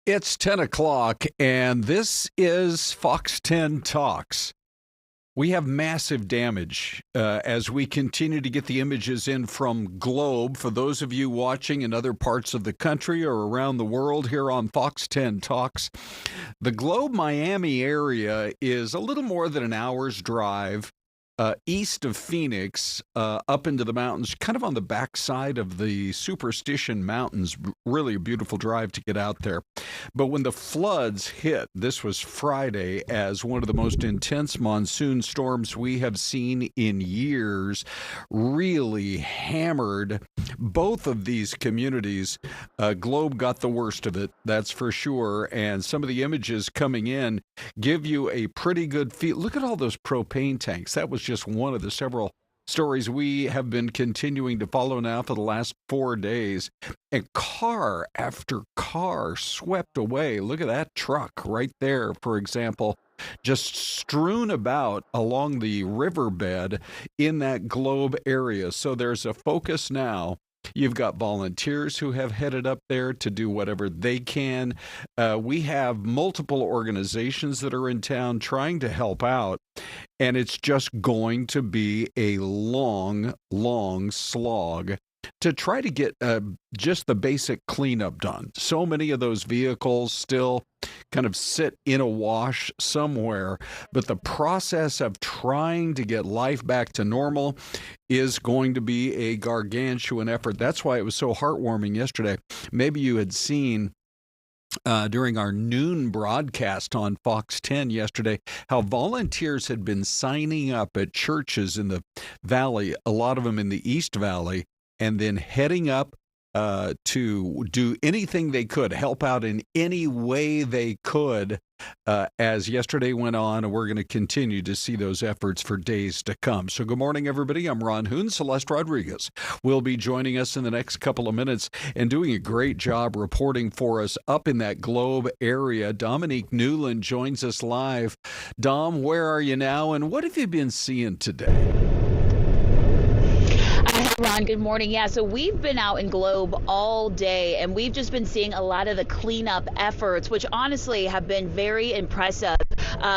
It's 10 o'clock, and this is Fox 10 Talks. We have massive damage as we continue to get the images in from Globe. For those of you watching in other parts of the country or around the world here on Fox 10 Talks, the Globe Miami area is a little more than an hour's drive east of Phoenix, up into the mountains, kind of on the backside of the Superstition Mountains. Really a beautiful drive to get out there. But when the floods hit, this was Friday, as one of the most intense monsoon storms we have seen in years, really hammered both of these communities. Globe got the worst of it, that's for sure. And some of the images coming in give you a pretty good feel. Look at all those propane tanks. That was just one of the several stories we have been continuing to follow now for the last 4 days. And car after car swept away. Look at that truck right there, for example, just strewn about along the riverbed in that Globe area. So there's a focus now. You've got volunteers who have headed up there to do whatever they can. We have multiple organizations that are in town trying to help out, and it's just going to be a long, long slog to try to get just the basic cleanup done. So many of those vehicles still kind of sit in a wash somewhere, but the process of trying to get life back to normal is going to be a gargantuan effort. That's why it was so heartwarming yesterday. Maybe you had seen during our noon broadcast on Fox 10 yesterday, how volunteers had been signing up at churches in the valley, a lot of them in the East Valley, and then heading up to do anything they could, help out in any way they could as yesterday went on, and we're going to continue to see those efforts for days to come. So good morning, everybody. I'm Ron Hoon. Syleste Rodriguez will be joining us in the next couple of minutes and doing a great job reporting for us up in that Globe area. Dominique Newland joins us live. Dom, where are you now, and what have you been seeing today? Ron, good morning. Yeah, so we've been out in Globe all day, and we've just been seeing a lot of the cleanup efforts, which honestly have been very impressive.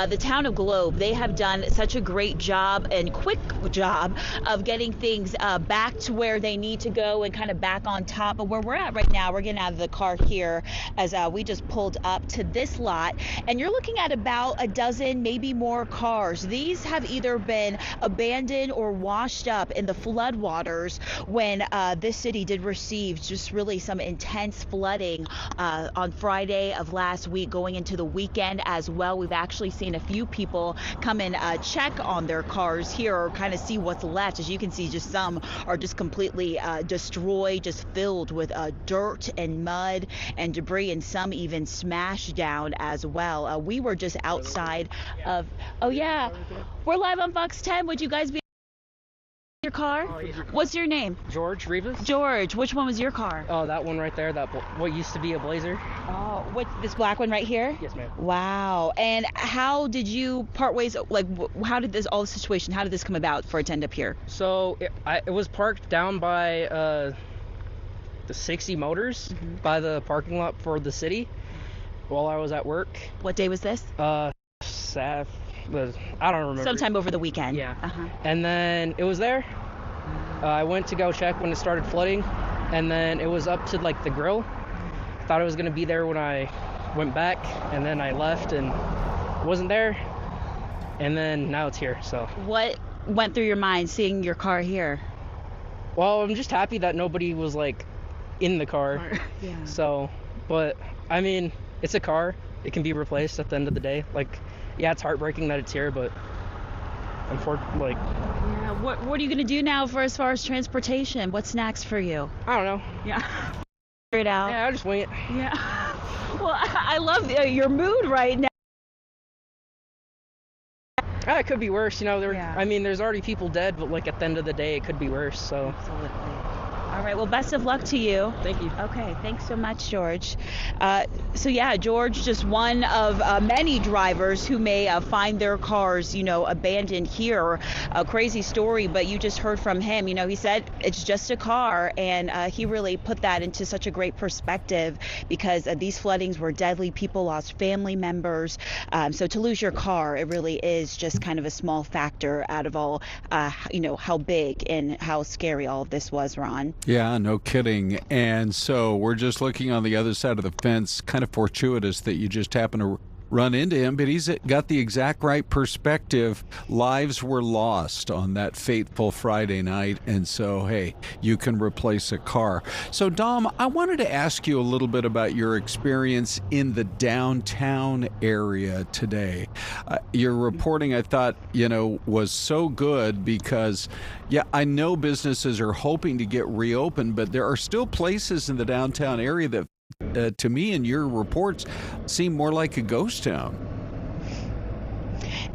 The town of Globe, they have done such a great job and quick job of getting things back to where they need to go and kind of back on top of where we're at right now. We're getting out of the car here as we just pulled up to this lot, and you're looking at about a dozen, maybe more cars. These have either been abandoned or washed up in the floodwaters when this city did receive just really some intense flooding on Friday of last week, going into the weekend as well. We've actually seen a few people come and check on their cars here or kind of see what's left. As you can see, just some are just completely destroyed, just filled with dirt and mud and debris, and some even smashed down as well. We were just outside of, oh yeah, we're live on Fox 10. Would you guys be your car? What's your name? George Rivas. George, which one was your car? Oh, that one right there, that what used to be a Blazer. Oh, what, this black one right here? Yes, ma'am. Wow. And how did you part ways, like how did this, all the situation, how did this come about for it to end up here? So it was parked down by the 60 Motors by the parking lot for the city while I was at work. What day was this? I don't remember. Sometime over the weekend. Yeah. And then it was there. I went to go check when it started flooding, and then it was up to like the grill. Thought it was gonna be there when I went back, and then I left and it wasn't there. And then now it's here. So what went through your mind seeing your car here? Well, I'm just happy that nobody was like in the car. Yeah. So, but I mean, it's a car. It can be replaced at the end of the day. Like, yeah, it's heartbreaking that it's here, but unfortunately, like. Yeah. What are you gonna do now for as far as transportation? What's next for you? I don't know. Yeah. Figure it out. Yeah, I'll just wing it. Yeah. Well, I love your mood right now. It could be worse, you know. Yeah. I mean, there's already people dead, but like at the end of the day, it could be worse. So. Absolutely. All right. Well, best of luck to you. Thank you. Okay. Thanks so much, George. So yeah, George, just one of many drivers who may find their cars, abandoned here. A crazy story, but you just heard from him. He said it's just a car, and he really put that into such a great perspective because these floodings were deadly. People lost family members. So to lose your car, it really is just kind of a small factor out of all, how big and how scary all of this was, Ron. Yeah, no kidding. And so we're just looking on the other side of the fence. Kind of fortuitous that you just happen to run into him, but he's got the exact right perspective. Lives were lost on that fateful Friday night, and so, hey, you can replace a car. So, Dom, I wanted to ask you a little bit about your experience in the downtown area today. Your reporting, I thought, was so good because, yeah, I know businesses are hoping to get reopened, but there are still places in the downtown area that to me in your reports seem more like a ghost town.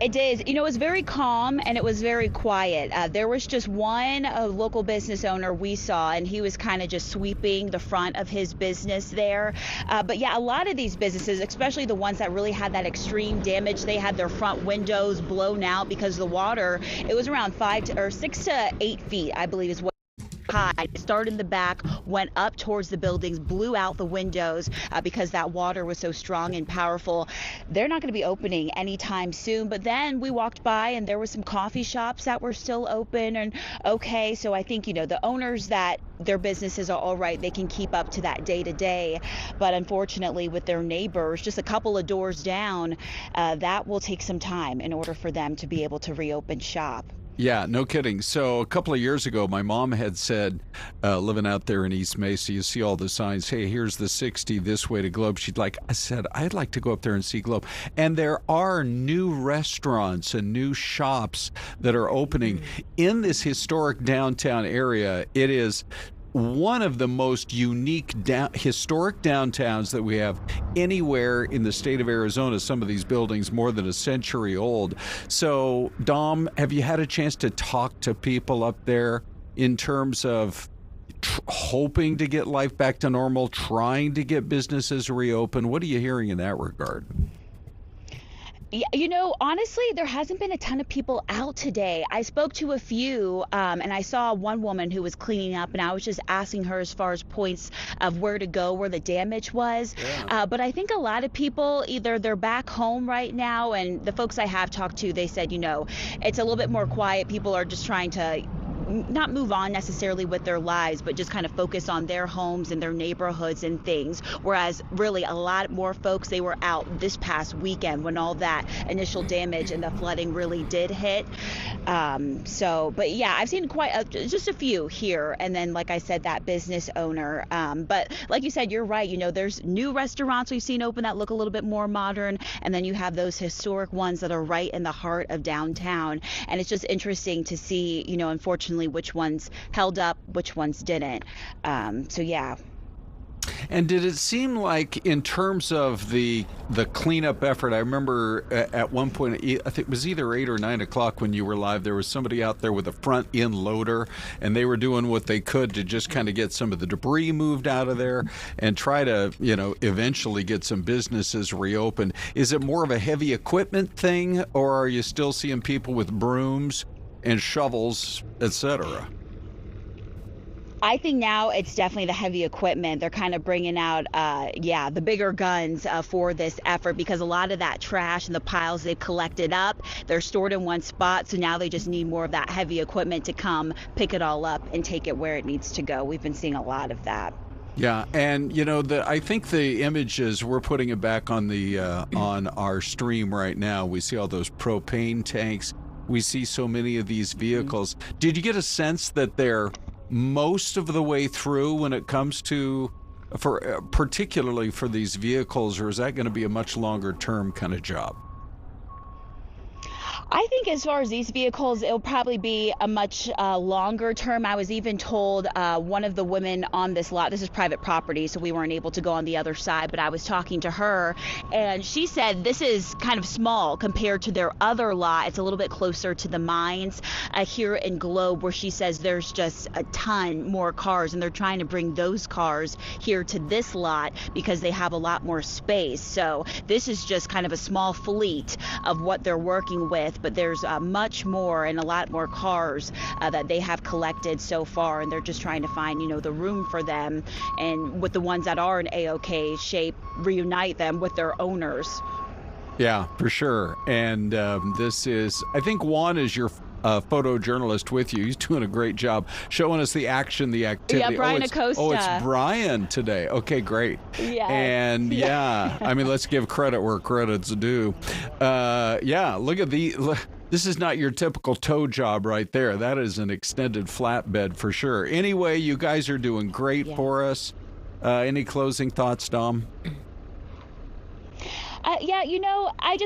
It did. It was very calm and it was very quiet. There was just one local business owner we saw, and he was kind of just sweeping the front of his business there. But yeah, a lot of these businesses, especially the ones that really had that extreme damage, they had their front windows blown out because the water, it was around 6 to 8 feet, I believe is what high. It started in the back, went up towards the buildings, blew out the windows because that water was so strong and powerful. They're not going to be opening anytime soon. But then we walked by and there were some coffee shops that were still open and okay. So I think, the owners that their businesses are all right, they can keep up to that day to day. But unfortunately with their neighbors, just a couple of doors down, that will take some time in order for them to be able to reopen shop. Yeah, no kidding. So a couple of years ago, my mom had said, living out there in East Mesa, you see all the signs, hey, here's the 60 this way to Globe. I said, I'd like to go up there and see Globe. And there are new restaurants and new shops that are opening in this historic downtown area. It is one of the most unique historic downtowns that we have anywhere in the state of Arizona. Some of these buildings more than a century old. So, Dom, have you had a chance to talk to people up there in terms of hoping to get life back to normal, trying to get businesses reopened? What are you hearing in that regard? Yeah, honestly, there hasn't been a ton of people out today. I spoke to a few, and I saw one woman who was cleaning up, and I was just asking her as far as points of where to go, where the damage was. Yeah. But I think a lot of people, either they're back home right now, and the folks I have talked to, they said, it's a little bit more quiet. People are just trying to not move on necessarily with their lives, but just kind of focus on their homes and their neighborhoods and things. Whereas really a lot more folks, they were out this past weekend when all that initial damage and the flooding really did hit. But yeah, I've seen just a few here. And then, like I said, that business owner. But like you said, you're right. There's new restaurants we've seen open that look a little bit more modern. And then you have those historic ones that are right in the heart of downtown. And it's just interesting to see, unfortunately, which ones held up, which ones didn't. So yeah. And did it seem like, in terms of the cleanup effort, I remember at one point, I think it was either 8 or 9 o'clock when you were live, there was somebody out there with a front end loader, and they were doing what they could to just kind of get some of the debris moved out of there and try to, eventually get some businesses reopened. Is it more of a heavy equipment thing, or are you still seeing people with brooms and shovels, etc.? I think now it's definitely the heavy equipment. They're kind of bringing out, the bigger guns for this effort, because a lot of that trash and the piles they've collected up, they're stored in one spot. So now they just need more of that heavy equipment to come pick it all up and take it where it needs to go. We've been seeing a lot of that. Yeah, and I think the images, we're putting it back on the on our stream right now. We see all those propane tanks. We see so many of these vehicles. Did you get a sense that they're most of the way through when it comes to, particularly for these vehicles, or is that going to be a much longer term kind of job? I think as far as these vehicles, it'll probably be a much longer term. I was even told one of the women on this lot, this is private property, so we weren't able to go on the other side, but I was talking to her, and she said this is kind of small compared to their other lot. It's a little bit closer to the mines here in Globe, where she says there's just a ton more cars, and they're trying to bring those cars here to this lot because they have a lot more space. So this is just kind of a small fleet of what they're working with, but there's much more and a lot more cars that they have collected so far, and they're just trying to find, the room for them, and with the ones that are in A-OK shape, reunite them with their owners. Yeah, for sure. And this is, I think Juan is your photojournalist with you. He's doing a great job showing us the action, the activity. Yeah, Brian Acosta. Oh, it's Brian today. Okay, great. Yeah. And I mean, let's give credit where credit's due. Look at this is not your typical tow job right there. That is an extended flatbed for sure. Anyway, you guys are doing great for us. Any closing thoughts, Dom?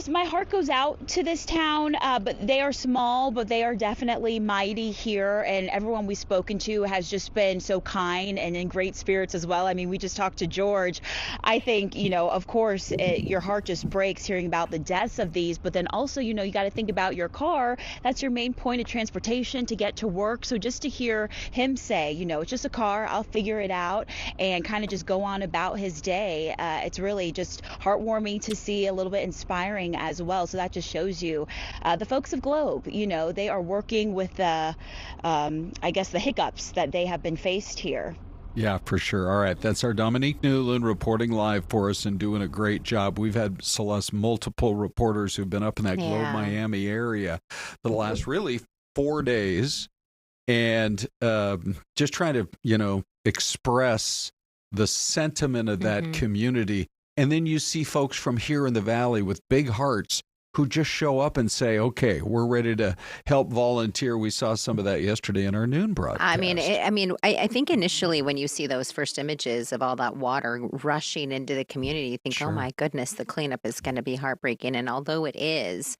My heart goes out to this town, but they are small, but they are definitely mighty here, and everyone we've spoken to has just been so kind and in great spirits as well. I mean, we just talked to George. I think, of course, your heart just breaks hearing about the deaths of these, but then also, you got to think about your car. That's your main point of transportation to get to work. So just to hear him say, it's just a car, I'll figure it out, and kind of just go on about his day, it's really just heartwarming to see, a little bit inspiring as well. So that just shows you the folks of Globe, they are working with the hiccups that they have been faced here. Yeah, for sure. All right. That's our Dominique Newland reporting live for us and doing a great job. We've had, Celeste, multiple reporters who've been up in that Globe, Miami area the last really 4 days, and just trying to, express the sentiment of that community. And then you see folks from here in the valley with big hearts who just show up and say, okay, we're ready to help volunteer. We saw some of that yesterday in our noon broadcast. I think initially when you see those first images of all that water rushing into the community, you think, oh my goodness, the cleanup is going to be heartbreaking. And although it is,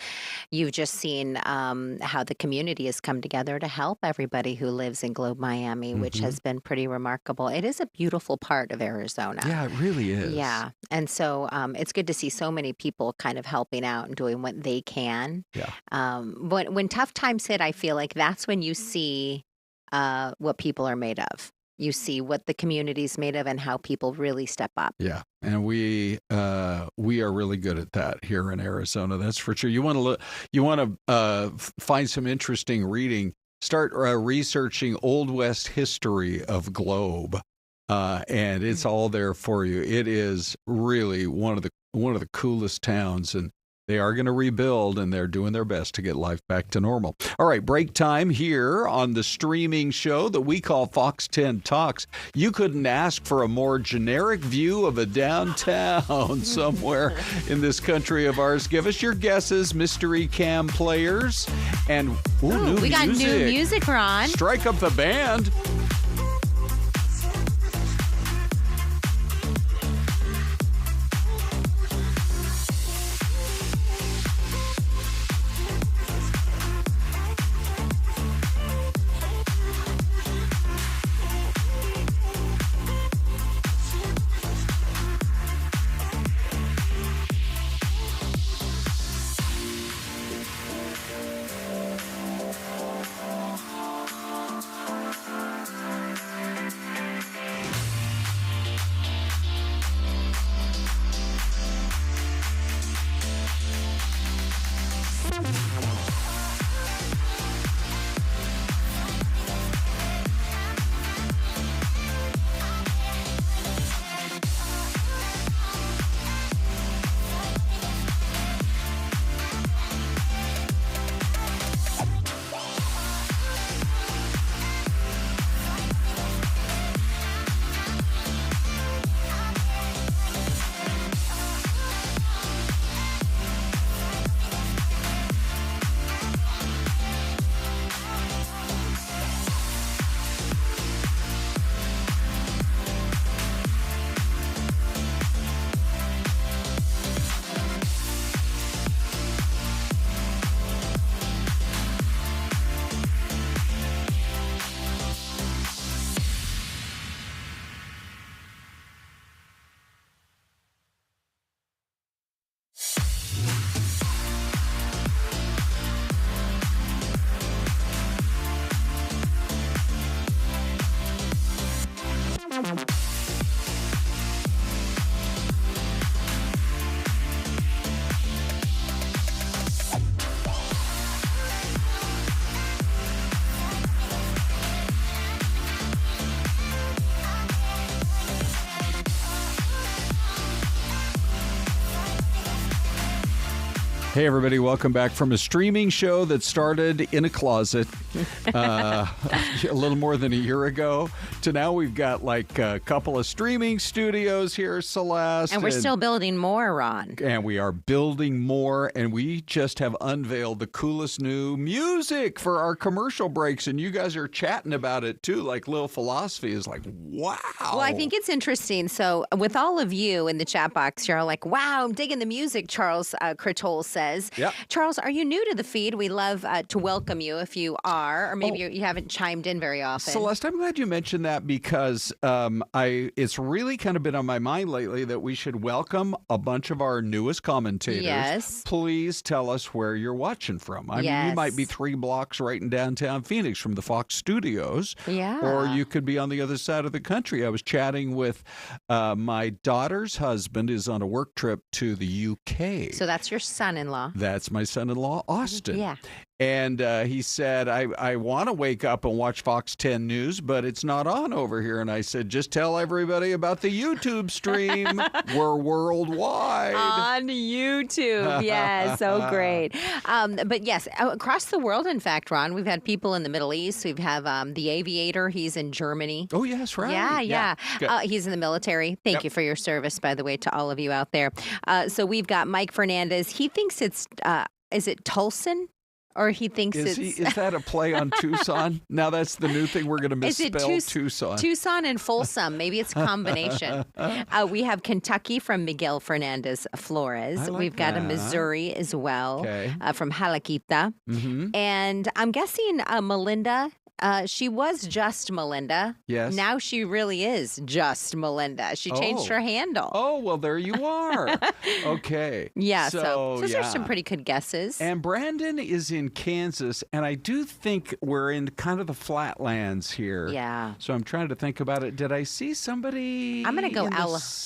you've just seen how the community has come together to help everybody who lives in Globe, Miami, which has been pretty remarkable. It is a beautiful part of Arizona. Yeah, it really is. Yeah. And so it's good to see so many people kind of helping out and doing what they can. Yeah. When tough times hit, I feel like that's when you see what people are made of. You see what the community's made of and how people really step up. Yeah, and we are really good at that here in Arizona. That's for sure. You want to find some interesting reading. Start researching Old West history of Globe, and it's all there for you. It is really one of the coolest towns, and they are going to rebuild, and they're doing their best to get life back to normal. All right, break time here on the streaming show that we call Fox 10 Talks. You couldn't ask for a more generic view of a downtown somewhere in this country of ours. Give us your guesses, mystery cam players. And we got new music, Ron. Strike up the band. Hey, everybody. Welcome back from a streaming show that started in a closet a little more than a year ago to now we've got like a couple of streaming studios here, Celeste. And we're still building more, Ron. And we are building more, and we just have unveiled the coolest new music for our commercial breaks, and you guys are chatting about it, too. Like, Lil Philosophy is like, wow. Well, I think it's interesting. So with all of you in the chat box, you're all like, wow, I'm digging the music, Charles Critole says. Yep. Charles, are you new to the feed? We love to welcome you if you are, or maybe you haven't chimed in very often. Celeste, I'm glad you mentioned that because it's really kind of been on my mind lately that we should welcome a bunch of our newest commentators. Yes. Please tell us where you're watching from. I mean, you might be 3 blocks right in downtown Phoenix from the Fox Studios. Yeah. Or you could be on the other side of the country. I was chatting with my daughter's husband is on a work trip to the UK. So that's your son-in-law. That's my son-in-law, Austin. Yeah. And he said, I want to wake up and watch Fox 10 News, but it's not on over here. And I said, just tell everybody about the YouTube stream. We're worldwide. On YouTube. Yeah, so great. But yes, across the world, in fact, Ron, we've had people in the Middle East. We have the Aviator. He's in Germany. Oh, yes, right. Yeah. He's in the military. Thank you for your service, by the way, to all of you out there. So we've got Mike Fernandez. He thinks it's, is it Tulsan? Or he thinks is that a play on Tucson? Now that's the new thing we're going to misspell Tucson. Tucson and Folsom. Maybe it's a combination. We have Kentucky from Miguel Fernandez Flores. We've got a Missouri as well from Halaquita. Mm-hmm. And I'm guessing Melinda. She was just Melinda. Yes. Now she really is just Melinda. She changed her handle. Oh, well, there you are. Okay. Yeah, so those are some pretty good guesses. And Brandon is in Kansas, and I do think we're in kind of the flatlands here. Yeah. So I'm trying to think about it. Did I see somebody I'm going to go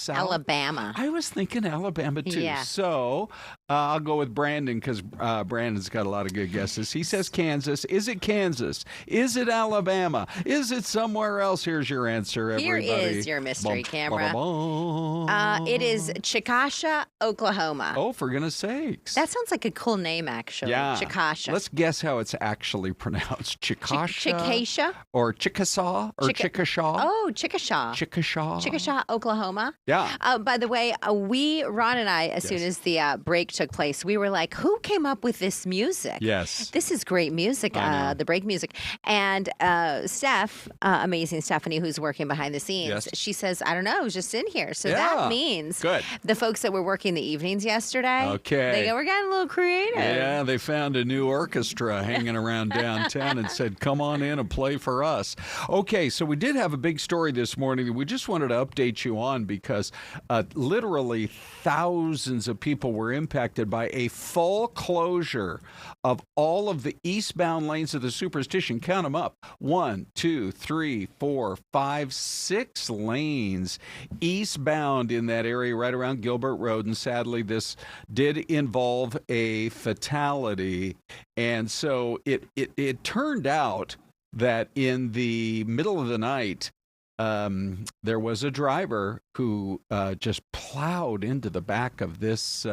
Alabama. I was thinking Alabama, too. Yeah. So I'll go with Brandon because Brandon's got a lot of good guesses. He says Kansas. Is it Kansas? Is it Alabama? Is it somewhere else? Here's your answer, everybody. Here is your mystery camera. It is Chickasha, Oklahoma. Oh, for goodness sakes. That sounds like a cool name, actually. Yeah. Chickasha. Let's guess how it's actually pronounced. Chickasha? Chickasha? Or Chickasaw? Or Chickashaw? Oh, Chickashaw. Chickashaw. Chickashaw, Oklahoma. Yeah. By the way, Ron and I, as soon as the break took place, we were like, who came up with this music? Yes. This is great music, the break music. And Steph, amazing Stephanie, who's working behind the scenes, she says, I don't know, it was just in here. So that means the folks that were working the evenings yesterday, they go, we're getting a little creative. Yeah, they found a new orchestra hanging around downtown and said, come on in and play for us. Okay, so we did have a big story this morning that we just wanted to update you on because literally thousands of people were impacted by a full closure of all of the eastbound lanes of the Superstition. Count them up. 1, 2, 3, 4, 5, 6 lanes eastbound in that area right around Gilbert Road. And sadly, this did involve a fatality. And so it turned out that in the middle of the night, there was a driver who just plowed into the back of this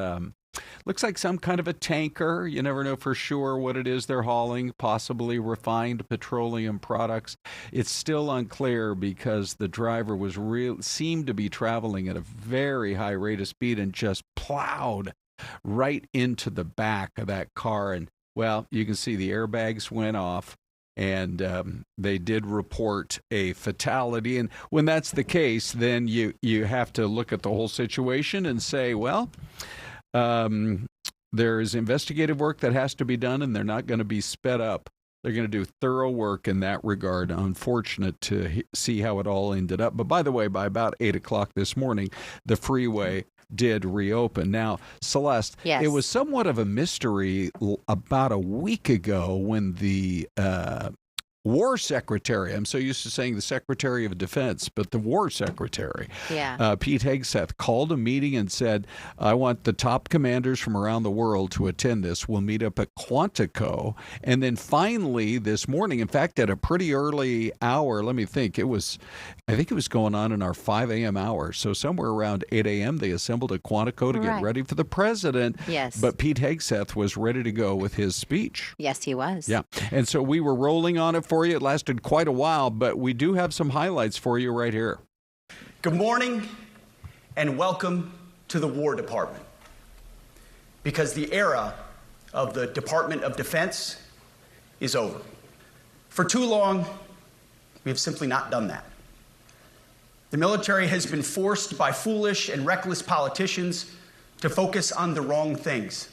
looks like some kind of a tanker. You never know for sure what it is they're hauling, possibly refined petroleum products. It's still unclear because the driver seemed to be traveling at a very high rate of speed and just plowed right into the back of that car. And, well, you can see the airbags went off. And they did report a fatality. And when that's the case, then you have to look at the whole situation and say, well, there's investigative work that has to be done, and they're not going to be sped up. They're going to do thorough work in that regard. Unfortunate to see how it all ended up. But by the way, by about 8 o'clock this morning, the freeway did reopen. Now, Celeste, it was somewhat of a mystery about a week ago when the War Secretary. I'm so used to saying the Secretary of Defense, but the War Secretary, Pete Hegseth, called a meeting and said, I want the top commanders from around the world to attend this. We'll meet up at Quantico. And then finally this morning, in fact, at a pretty early hour, let me think, I think it was going on in our 5 a.m. hour. So somewhere around 8 a.m., they assembled at Quantico to get ready for the president. Yes. But Pete Hegseth was ready to go with his speech. Yes, he was. Yeah. And so we were rolling on it for you. It lasted quite a while, but we do have some highlights for you right here. Good morning and welcome to the War Department. Because the era of the Department of Defense is over. For too long, we have simply not done that. The military has been forced by foolish and reckless politicians to focus on the wrong things.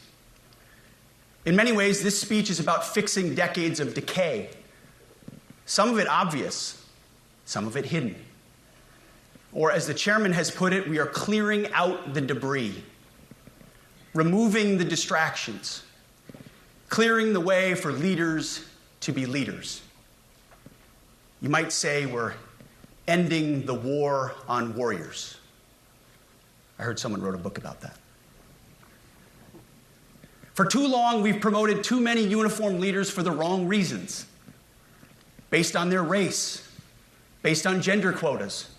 In many ways, this speech is about fixing decades of decay. Some of it obvious, some of it hidden. Or as the chairman has put it, we are clearing out the debris, removing the distractions, clearing the way for leaders to be leaders. You might say we're ending the war on warriors. I heard someone wrote a book about that. For too long, we've promoted too many uniformed leaders for the wrong reasons, based on their race, based on gender quotas,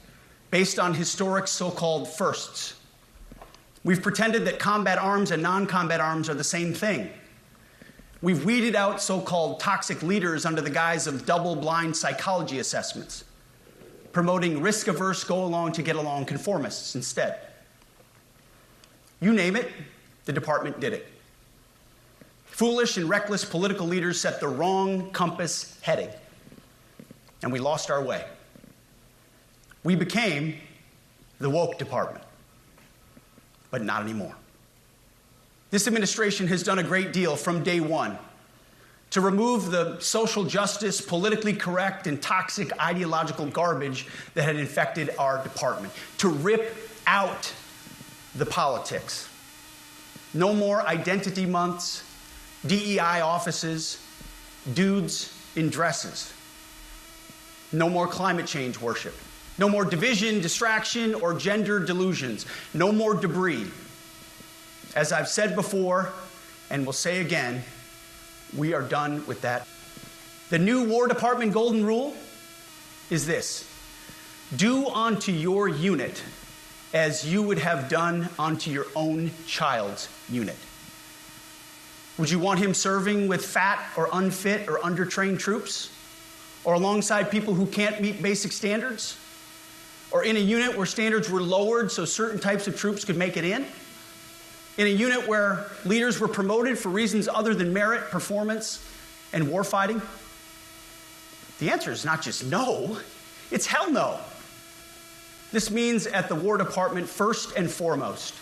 based on historic so-called firsts. We've pretended that combat arms and non-combat arms are the same thing. We've weeded out so-called toxic leaders under the guise of double-blind psychology assessments, promoting risk-averse, go-along-to-get-along conformists instead. You name it, the department did it. Foolish and reckless political leaders set the wrong compass heading, and we lost our way. We became the woke department, but not anymore. This administration has done a great deal from day one to remove the social justice, politically correct, and toxic ideological garbage that had infected our department, to rip out the politics. No more identity months, DEI offices, dudes in dresses. No more climate change worship. No more division, distraction, or gender delusions. No more debris. As I've said before, and will say again, we are done with that. The new War Department golden rule is this: do unto your unit as you would have done unto your own child's unit. Would you want him serving with fat or unfit or undertrained troops? Or alongside people who can't meet basic standards? Or in a unit where standards were lowered so certain types of troops could make it in? In a unit where leaders were promoted for reasons other than merit, performance, and warfighting? The answer is not just no, it's hell no. This means at the War Department, first and foremost,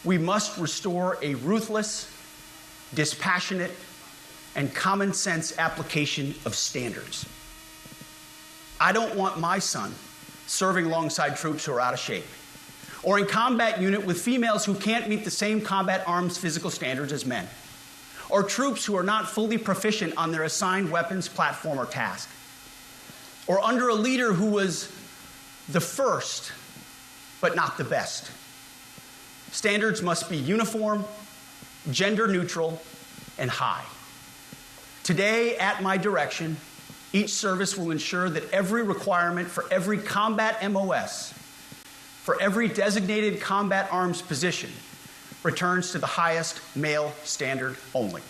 we must restore a ruthless, dispassionate, and common sense application of standards. I don't want my son serving alongside troops who are out of shape, or in combat unit with females who can't meet the same combat arms physical standards as men, or troops who are not fully proficient on their assigned weapons, platform, or task, or under a leader who was the first, but not the best. Standards must be uniform, gender neutral, and high. Today, at my direction, each service will ensure that every requirement for every combat MOS, for every designated combat arms position, returns to the highest male standard only.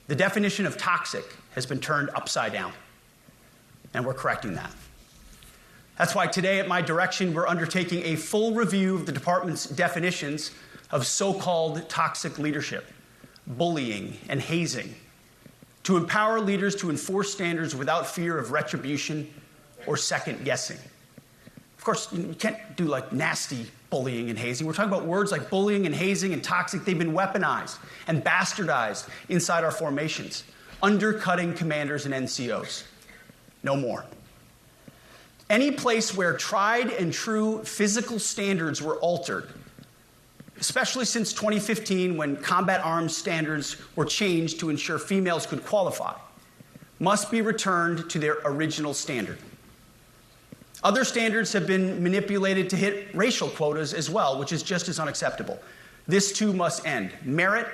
The definition of toxic has been turned upside down, and we're correcting that. That's why today, at my direction, we're undertaking a full review of the department's definitions of so-called toxic leadership, bullying, and hazing, to empower leaders to enforce standards without fear of retribution or second guessing. Of course, you can't do like nasty bullying and hazing. We're talking about words like bullying and hazing and toxic. They've been weaponized and bastardized inside our formations, undercutting commanders and NCOs. No more. Any place where tried and true physical standards were altered, especially since 2015 when combat arms standards were changed to ensure females could qualify, must be returned to their original standard. Other standards have been manipulated to hit racial quotas as well, which is just as unacceptable. This too must end. Merit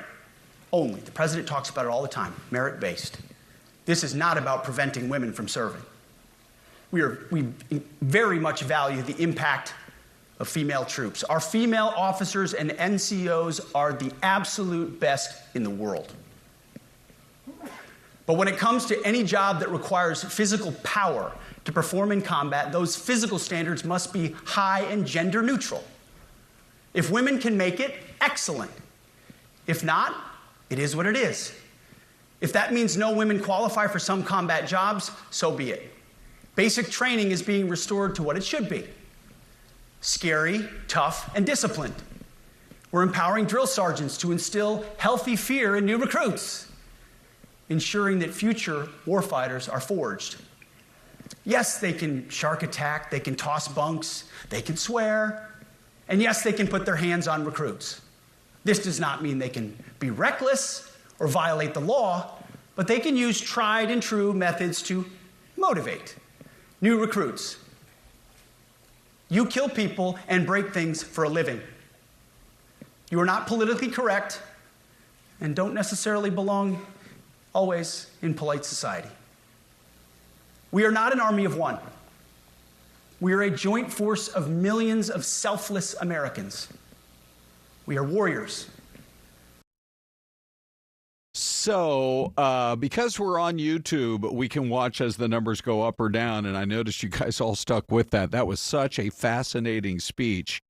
only. The president talks about it all the time, merit-based. This is not about preventing women from serving. We very much value the impact of female troops. Our female officers and NCOs are the absolute best in the world. But when it comes to any job that requires physical power to perform in combat, those physical standards must be high and gender neutral. If women can make it, excellent. If not, it is what it is. If that means no women qualify for some combat jobs, so be it. Basic training is being restored to what it should be. Scary, tough, and disciplined. We're empowering drill sergeants to instill healthy fear in new recruits, ensuring that future warfighters are forged. Yes, they can shark attack, they can toss bunks, they can swear, and yes, they can put their hands on recruits. This does not mean they can be reckless or violate the law, but they can use tried and true methods to motivate new recruits. You kill people and break things for a living. You are not politically correct and don't necessarily belong always in polite society. We are not an army of one. We are a joint force of millions of selfless Americans. We are warriors. So, because we're on YouTube, we can watch as the numbers go up or down, and I noticed you guys all stuck with that. That was such a fascinating speech,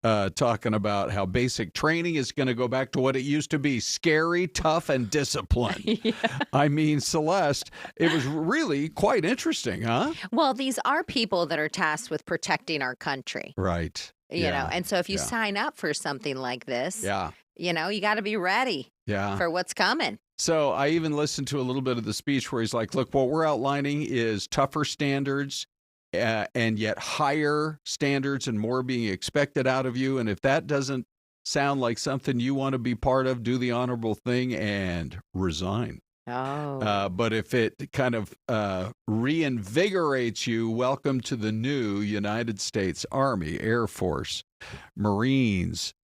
talking about how basic training is going to go back to what it used to be, scary, tough, and disciplined. Yeah. I mean, Syleste, it was really quite interesting, huh? Well, these are people that are tasked with protecting our country. Right. You know, and so if you sign up for something like this, you know, you got to be ready for what's coming. So I even listened to a little bit of the speech where he's like, look, what we're outlining is tougher standards and yet higher standards and more being expected out of you. And if that doesn't sound like something you want to be part of, do the honorable thing and resign. Oh. But if it kind of reinvigorates you, welcome to the new United States Army, Air Force, Marines,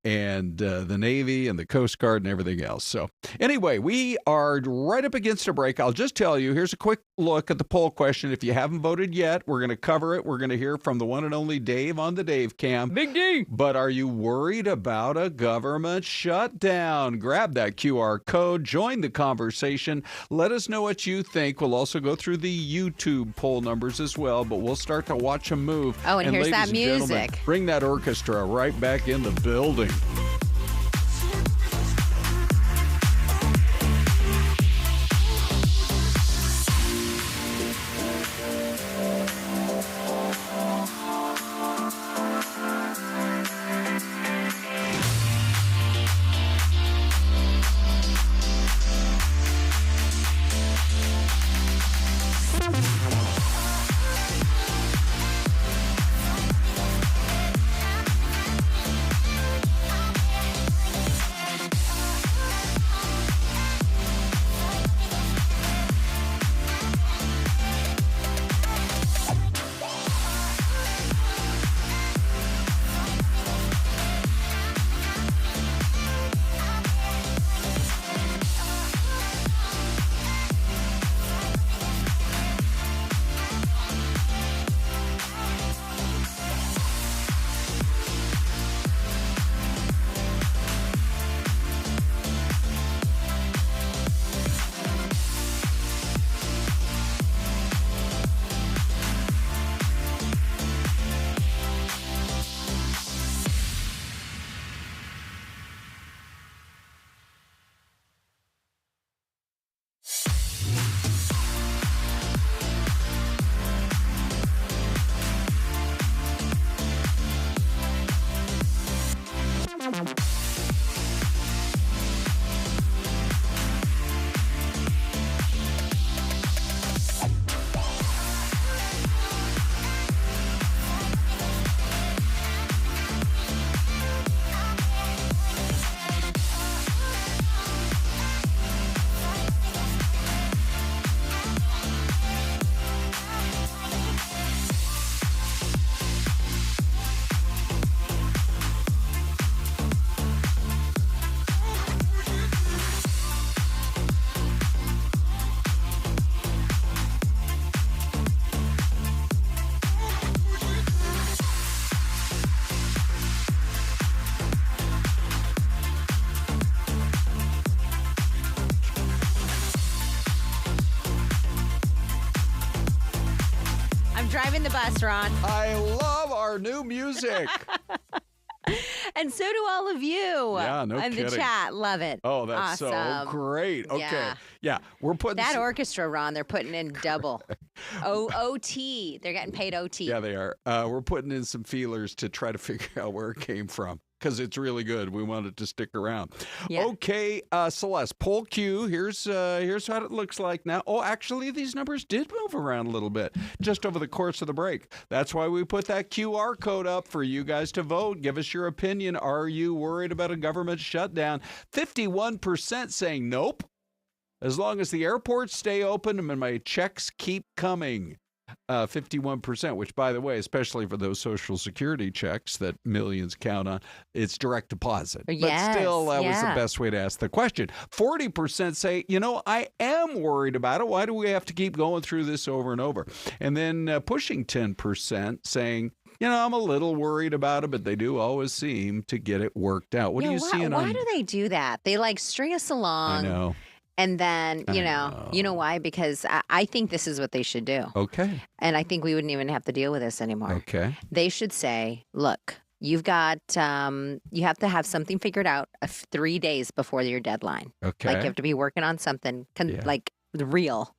and the Navy and the Coast Guard and everything else. So anyway, we are right up against a break. I'll just tell you, here's a quick look at the poll question. If you haven't voted yet, we're going to cover it. We're going to hear from the one and only Dave on the Dave Cam. Big D! But are you worried about a government shutdown? Grab that QR code. Join the conversation. Let us know what you think. We'll also go through the YouTube poll numbers as well, but we'll start to watch them move. Oh, and here's that music. Bring that orchestra right back in the building. driving the bus, Ron. I love our new music. And so do all of you. Yeah, no in kidding. the chat. Love it. Oh, that's so Awesome. great. Okay. Yeah. We're putting That orchestra, Ron, they're putting in double. OT. They're getting paid OT. Yeah, they are. We're putting in some feelers to try to figure out where it came from because it's really good. We want it to stick around. Yeah. Okay, Celeste, poll Q. Here's what it looks like now. Oh, actually, these numbers did move around a little bit just over the course of the break. That's why we put that QR code up for you guys to vote. Give us your opinion. Are you worried about a government shutdown? 51% saying nope. As long as the airports stay open and my checks keep coming. 51%, which, by the way, especially for those Social Security checks that millions count on, it's direct deposit. Yes, but still, that was the best way to ask the question. 40% say, I am worried about it. Why do we have to keep going through this over and over? And then pushing 10% saying, I'm a little worried about it, but they do always seem to get it worked out. What are you seeing on... Why do they do that? They string us along. I know. And then, you know why? Because I think this is what they should do. Okay. And I think we wouldn't even have to deal with this anymore. Okay. They should say, look, you've got, you have to have something figured out 3 days before your deadline. Okay. You have to be working on something like a real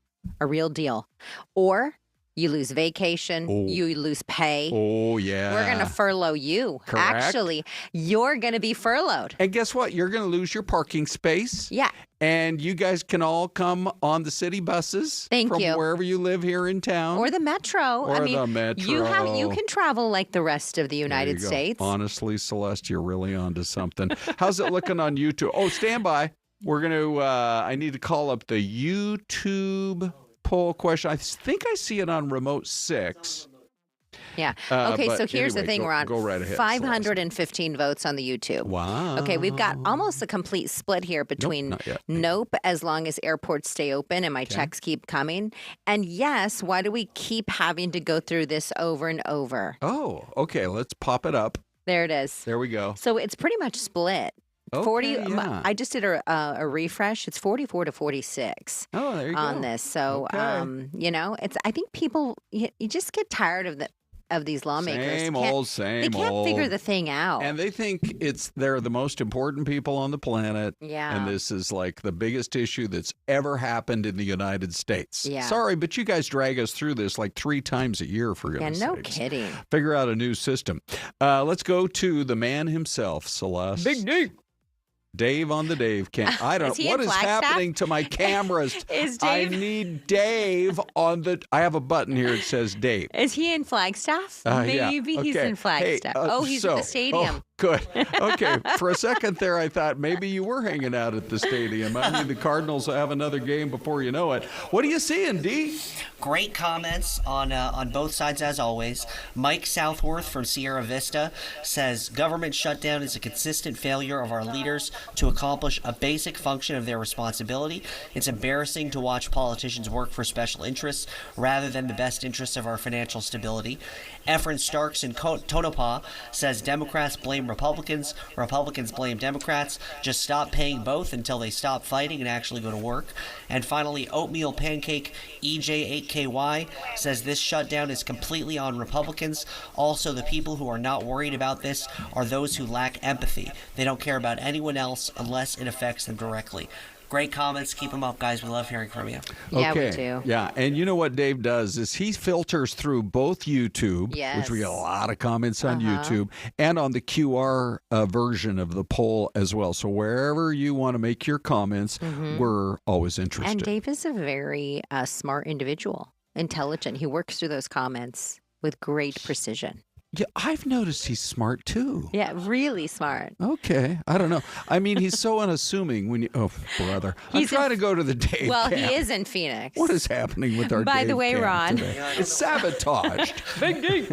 deal. Or you lose vacation, you lose pay. Oh, yeah. We're going to furlough you. Correct. Actually, you're going to be furloughed. And guess what? You're going to lose your parking space. Yeah. And you guys can all come on the city buses. Thank from you. Wherever you live here in town. Or the metro. Or the metro. You can travel like the rest of the United States. Honestly, Celeste, you're really onto something. How's it looking on YouTube? Oh, stand by. We're going to, I need to call up the YouTube poll question. I think I see it on remote 6. Yeah. Okay, so here's the thing, Ron. Go right ahead. 515 votes on the YouTube. Wow. Okay, we've got almost a complete split here between nope, as long as airports stay open and my checks keep coming. And yes, why do we keep having to go through this over and over? Oh, okay. Let's pop it up. There it is. There we go. So it's pretty much split. Okay, 40. yeah. I just did a refresh. It's 44 to 46 Oh, there you go. on this. So, Okay. it's. I think people you just get tired of these lawmakers. Same They old. can't figure the thing out. And they think they're the most important people on the planet. Yeah. And this is like the biggest issue that's ever happened in the United States. Yeah. Sorry, but you guys drag us through this like 3 times a year, for goodness no sakes. kidding. Figure out a new system. Let's go to the man himself, Celeste. Big Dave. Dave on the Dave cam. I don't Is he know. What in is Flagstaff? happening to my cameras? Is I Dave- need Dave on the... I have a button here that says Dave. Is he in Flagstaff? Yeah. Maybe he's Okay. in Flagstaff. Hey, he's at the stadium. Oh, good. Okay. For a second there, I thought maybe you were hanging out at the stadium. I mean, the Cardinals will have another game before you know it. What are you seeing, D? Great comments on both sides as always. Mike Southworth from Sierra Vista says government shutdown is a consistent failure of our leaders to accomplish a basic function of their responsibility. It's embarrassing to watch politicians work for special interests rather than the best interests of our financial stability. Efren Starks in Tonopah says Democrats blame Republicans, Republicans blame Democrats. Just stop paying both until they stop fighting and actually go to work. And finally, Oatmeal Pancake EJ8KY says this shutdown is completely on Republicans. Also, the people who are not worried about this are those who lack empathy. They don't care about anyone else unless it affects them directly. Great comments. Keep them up, guys. We love hearing from you. Yeah, Okay. we do. Yeah, and you know what Dave does is he filters through both YouTube, which we get a lot of comments on YouTube, and on the QR version of the poll as well. So wherever you want to make your comments, we're always interested. And Dave is a very smart individual, intelligent. He works through those comments with great precision. Yeah, I've noticed he's smart too. Yeah, really smart. Okay, I don't know. I mean, he's so unassuming when you. Oh, brother, I'm trying to go to the Dave. Well, camp. he is in Phoenix. What is happening with our? By Dave the way, camp Ron, today? It's sabotaged. Big Dave.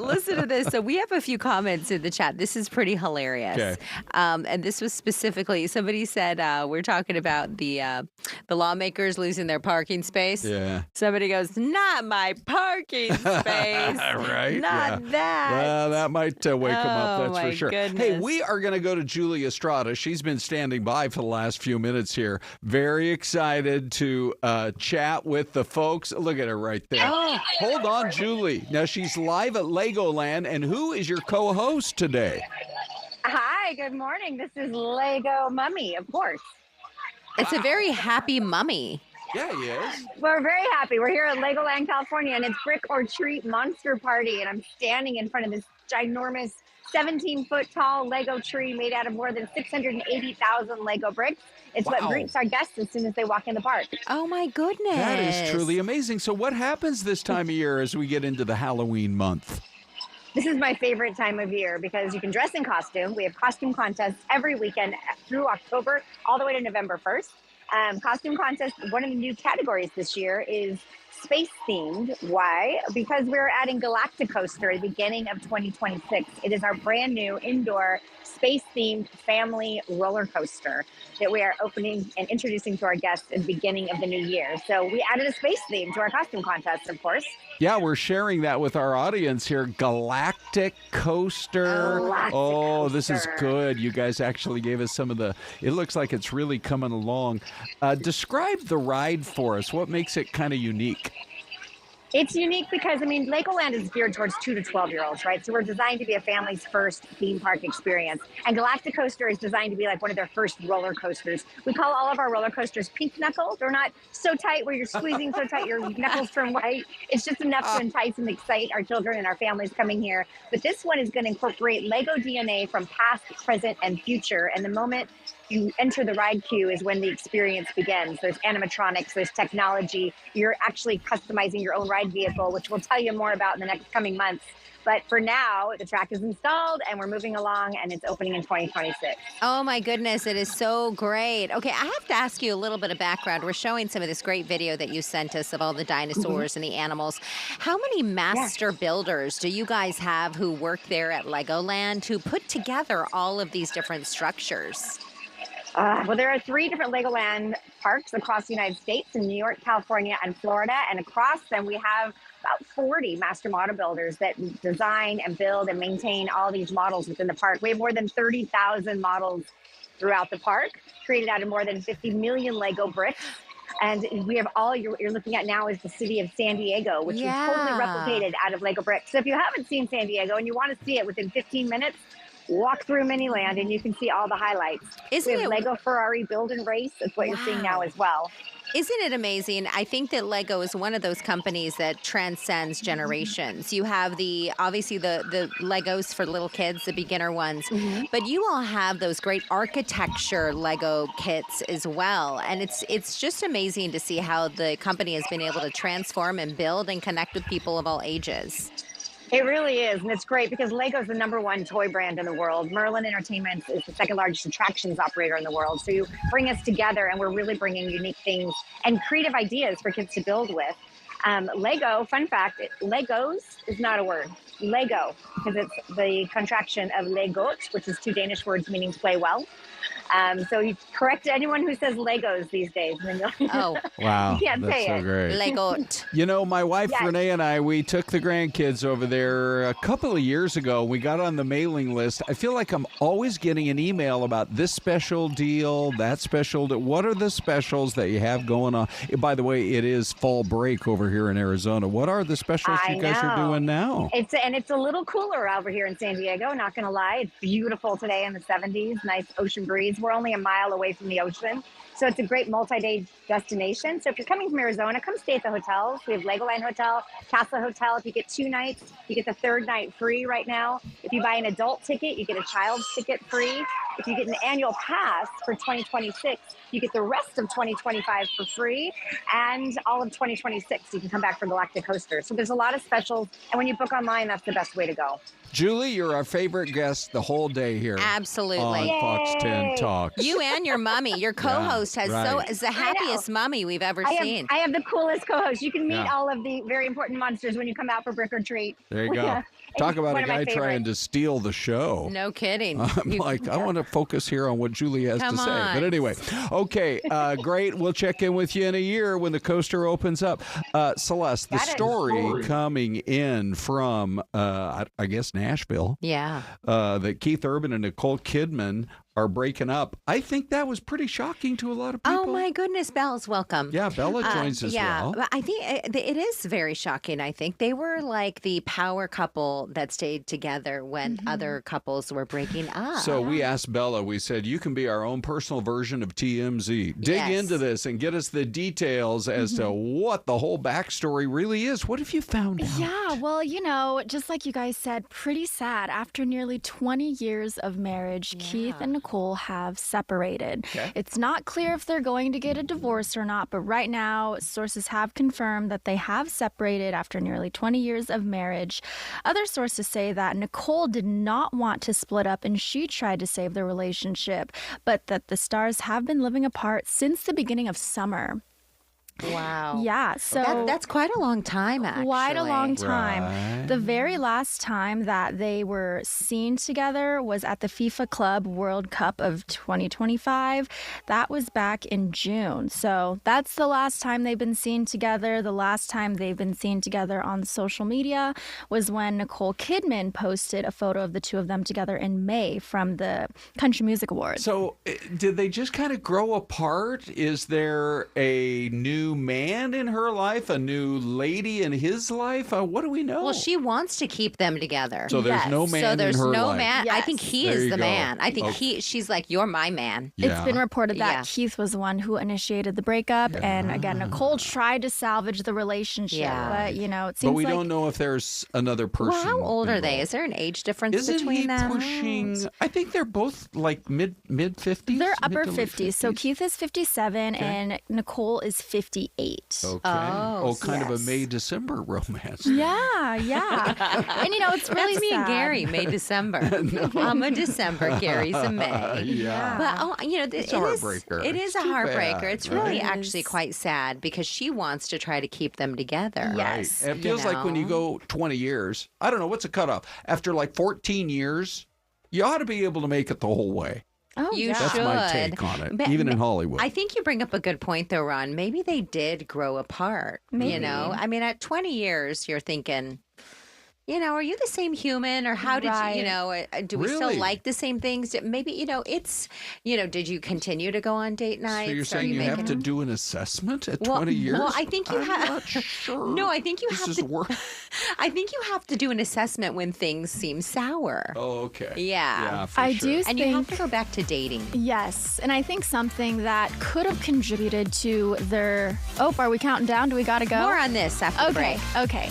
listen to this. So we have a few comments in the chat. This is pretty hilarious. Okay. And this was specifically somebody said we're talking about the lawmakers losing their parking space. Yeah. Somebody goes, "Not my parking space. Right. Not at that. That might wake him up, that's my for sure. goodness. Hey, we are going to go to Julie Estrada. She's been standing by for the last few minutes here. Very excited to chat with the folks. Look at her right there. Oh. Hold on, Julie. Now, she's live at Legoland, and who is your co-host today? Hi, good morning. This is Lego Mummy, of course. It's a very happy mummy. Yeah, he is. We're very happy. We're here at Legoland, California, and it's Brick or Treat Monster Party. And I'm standing in front of this ginormous 17-foot tall Lego tree made out of more than 680,000 Lego bricks. It's what greets our guests as soon as they walk in the park. Oh, my goodness. That is truly amazing. So what happens this time of year as we get into the Halloween month? This is my favorite time of year because you can dress in costume. We have costume contests every weekend through October, all the way to November 1st. Costume contest, one of the new categories this year is space themed. Why? Because we're adding Galacticoaster at the beginning of 2026. It is our brand new indoor space themed family roller coaster that we are opening and introducing to our guests at the beginning of the new year. So we added a space theme to our costume contest, of course. Yeah, we're sharing that with our audience here. Galactic Coaster. Oh, this is good. You guys actually gave us some of the, it looks like it's really coming along. Describe the ride for us. What makes it kind of unique? It's unique because, Legoland is geared towards 2 to 12-year-olds, right? So we're designed to be a family's first theme park experience. And Galacticoaster is designed to be like one of their first roller coasters. We call all of our roller coasters pink knuckle. They're not so tight where you're squeezing so tight your knuckles turn white. It's just enough to entice and excite our children and our families coming here. But this one is going to incorporate Lego DNA from past, present, and future. And the moment you enter the ride queue is when the experience begins. There's animatronics, there's technology. You're actually customizing your own ride vehicle, which we'll tell you more about in the next coming months. But for now, the track is installed and we're moving along and it's opening in 2026. Oh my goodness, it is so great. Okay, I have to ask you a little bit of background. We're showing some of this great video that you sent us of all the dinosaurs and the animals. How many master builders do you guys have who work there at Legoland who put together all of these different structures? Well, there are 3 different Legoland parks across the United States in New York, California, and Florida. And across them, we have about 40 master model builders that design and build and maintain all these models within the park. We have more than 30,000 models throughout the park, created out of more than 50 million Lego bricks. And we have all you're looking at now is the city of San Diego, which is totally replicated out of Lego bricks. So if you haven't seen San Diego and you want to see it within 15 minutes, walk through Miniland and you can see all the highlights. We have Lego Ferrari Build and Race. That's what you're seeing now as well. Isn't it amazing? I think that Lego is one of those companies that transcends generations. You have obviously the Legos for little kids, the beginner ones, but you all have those great architecture Lego kits as well. And it's just amazing to see how the company has been able to transform and build and connect with people of all ages. It really is, and it's great because Lego is the #1 toy brand in the world. Merlin Entertainment is the second largest attractions operator in the world. So you bring us together, and we're really bringing unique things and creative ideas for kids to build with. Lego, fun fact, Legos is not a word. Lego, because it's the contraction of Legot, which is 2 Danish words meaning play well. So you correct anyone who says Legos these days. Oh, wow. You can't That's say so it. great. Legot. You know, my wife Yes. Renee and I, we took the grandkids over there a couple of years ago. We got on the mailing list. I feel like I'm always getting an email about this special deal, that special deal. What are the specials that you have going on? By the way, it is fall break over here in Arizona. What are the specials you guys are doing now? It's a little cooler over here in San Diego, not going to lie. It's beautiful today in the 70s, nice ocean breeze. We're only a mile away from the ocean. So it's a great multi-day destination. So if you're coming from Arizona, come stay at the hotels. We have Legoland Hotel, Casa Hotel. If you get 2 nights, you get the 3rd night free right now. If you buy an adult ticket, you get a child's ticket free. If you get an annual pass for 2026, you get the rest of 2025 for free, and all of 2026 you can come back for Galactic Coaster. So there's a lot of specials, and when you book online, that's the best way to go. Julie, you're our favorite guest the whole day here. Absolutely. On Fox 10 Talks. You and your mommy, your co-host, is the happiest mommy we've ever seen. I have the coolest co-host. You can meet all of the very important monsters when you come out for Brick or Treat. There you go. Talk about one a of my guy trying favorites. to steal the show. No kidding. I'm like, I want to focus here on what Julie has Come to say. on. But anyway, okay, great. We'll check in with you in a year when the coaster opens up. Celeste, the story coming in from, I guess, Nashville, Yeah. that Keith Urban and Nicole Kidman are breaking up. I think that was pretty shocking to a lot of people. Oh, my goodness. Belle's welcome. Yeah, Bella joins as well. But I think it is very shocking. I think they were like the power couple that stayed together when other couples were breaking up. So we asked Bella, we said, you can be our own personal version of TMZ. Dig Yes. into this and get us the details as to what the whole backstory really is. What have you found out? Yeah, well, just like you guys said, pretty sad. After nearly 20 years of marriage, Keith and Nicole have separated. Okay. It's not clear if they're going to get a divorce or not, but right now, sources have confirmed that they have separated after nearly 20 years of marriage. Other sources say that Nicole did not want to split up and she tried to save their relationship, but that the stars have been living apart since the beginning of summer. Wow. Yeah, so That's quite a long time, actually. quite a long time. Right. The very last time that they were seen together was at the FIFA Club World Cup of 2025. That was back in June. So that's the last time they've been seen together. The last time they've been seen together on social media was when Nicole Kidman posted a photo of the two of them together in May from the Country Music Awards. So did they just kind of grow apart? Is there a new man in her life, a new lady in his life? What do we know? Well, she wants to keep them together. So there's Yes. no man So there's in her no life. man. I think he Yes. There is you the go. man. I think Okay. she's like, you're my man. Yeah. It's been reported that Yeah. Keith was the one who initiated the breakup. And again, Nicole tried to salvage the relationship. Yeah. But, it But seems we like don't know if there's another person. Well, how old are they? involved. Is there an age difference Isn't between he them? pushing? I think they're both like mid 50s. they're upper mid to late 50s. So 50s? Keith is 57 and Nicole is 58. Okay. Oh, kind of a yes. May-December romance. Yeah, yeah. And it's really That's me and sad. Gary, May, December. I'm a December, Gary's a May. Yeah. But, It's a heartbreaker. It is It's a too heartbreaker. bad, It's really right? actually quite sad because she wants to try to keep them together. Yes. Right. It feels like when you go 20 years, I don't know, what's the cutoff? After like 14 years, you ought to be able to make it the whole way. Oh, You yeah. That's should. my take on it, But- even in Hollywood. I think you bring up a good point, though, Ron. Maybe they did grow apart. Maybe. I mean, at 20 years, you're thinking, are you the same human, or how did Right. do we Really? still like the same things? Maybe, it's, did you continue to go on date nights? So you're Are saying you have making- to do an assessment at Well- 20 years? well, I think you I'm have- not sure. No, I think you this have is to. work. I think you have to do an assessment when things seem sour. Oh, okay. Yeah. Yeah, for I sure. do And think. you have to go back to dating. Yes, and I think something that could have contributed to their. Oh, are we counting down? Do we gotta go? More on this after the Okay, break. okay.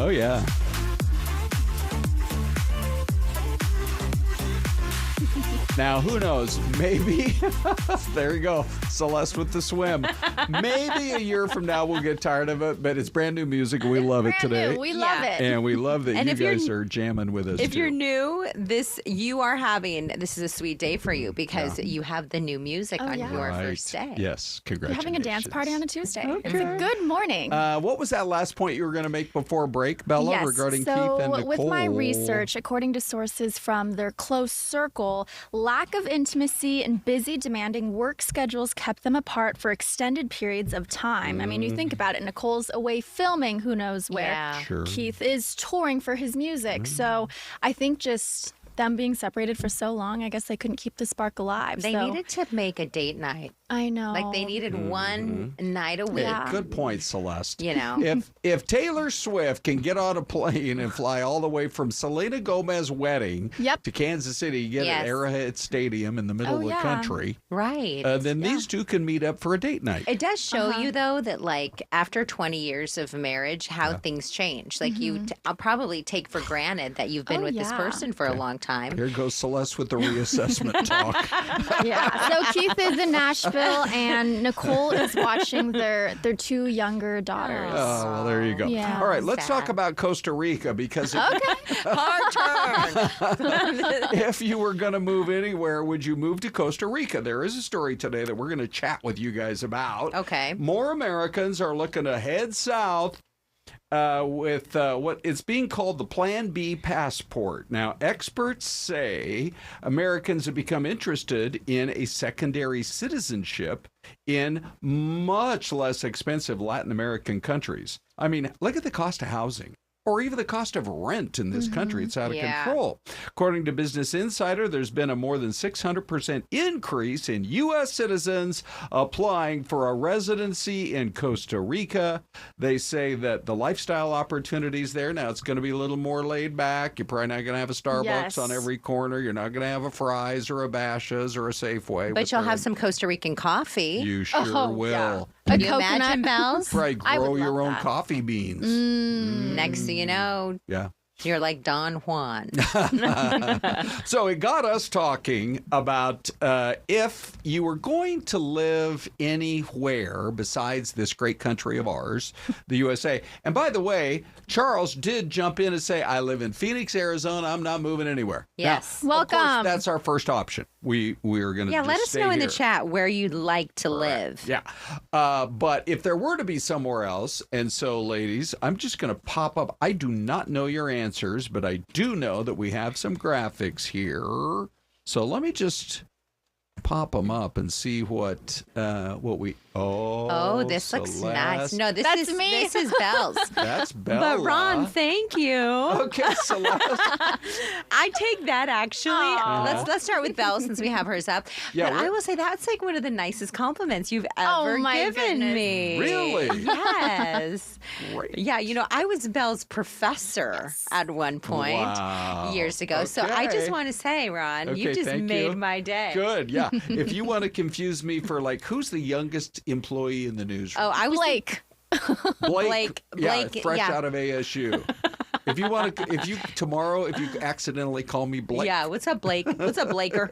Oh, yeah. Now, who knows? Maybe, there you go, Syleste with the swim. Maybe a year from now we'll get tired of it, but it's brand new music and we love it today. We love it. And we love that And you if you're- guys are jamming with us, If too. you're new, this is a sweet day for you because you have the new music on yeah. your Right. first day. Yes, We're congratulations. having a dance party on a Tuesday. It's a good morning. What was that last point you were going to make before break, Bella, Yes. regarding so Keith and Nicole? with my research, according to sources from their close circle, lack of intimacy and busy, demanding work schedules kept them apart for extended periods of time. I mean, you think about it. Nicole's away filming who knows where. Yeah. Sure. Keith is touring for his music. So I think just them being separated for so long, I guess they couldn't keep the spark alive. They so, needed to make a date night. I know. Like they needed one night a week. Hey, good point, Celeste. You know. If Taylor Swift can get on a plane and fly all the way from Selena Gomez's wedding to Kansas City, get Yes. at Arrowhead Stadium in the middle of the country, Right. then these two can meet up for a date night. It does show you, though, that like after 20 years of marriage, how things change. Like I'll probably take for granted that you've been with this person for a long time. Here goes Celeste with the reassessment talk. Yeah. So Keith is in Nashville, and Nicole is watching their two younger daughters. Oh, well, there you go. Yeah. All right, let's Sad. talk about Costa Rica because Hard turn. if you were going to move anywhere, would you move to Costa Rica? There is a story today that we're going to chat with you guys about. Okay. More Americans are looking to head south with what is being called the Plan B passport. Now, experts say Americans have become interested in a secondary citizenship in much less expensive Latin American countries. I mean, look at the cost of housing. Or even the cost of rent in this country. It's out of control. According to Business Insider, there's been a more than 600% increase in U.S. citizens applying for a residency in Costa Rica. They say that the lifestyle opportunities there, now it's going to be a little more laid back. You're probably not going to have a Starbucks on every corner. You're not going to have a Fry's or a Bash's or a Safeway. But you'll have some Costa Rican coffee. You sure will. Yeah. Can A you coconut. imagine, Bells? Probably I would grow your love own that. coffee beans. Next thing you know, Yeah. you're like Don Juan. So it got us talking about if you were going to live anywhere besides this great country of ours, the USA. And by the way, Charles did jump in and say, I live in Phoenix, Arizona. I'm not moving anywhere. Yes. Now, of course, Welcome. that's our first option. We are going to Yeah, just let us stay know in the here. chat where you'd like to live. Yeah. But if there were to be somewhere else, and so, ladies, I'm just going to pop up. I do not know your answers, but I do know that we have some graphics here. So let me just pop them up and see what we. Oh, this looks nice. Celeste. No, That's me. This is Bells. That's Bella. But Ron, thank you. Okay, Celeste. I take that actually. Let's start with Belle since we have hers up. Yeah, but I will say that's like one of the nicest compliments you've ever my given goodness. me. Really? Yes. Great. Yeah, you know, I was Belle's professor at one point Wow. years ago. So I just Okay. want to say, Ron, you Okay, just thank made you. my day. Good, yeah. If you want to confuse me for like, who's the youngest employee in the newsroom? Oh, I was Blake. Blake, Blake, fresh yeah. out of ASU. If you want to, if you accidentally call me Blake. Yeah, what's up, Blake? What's up, Blaker?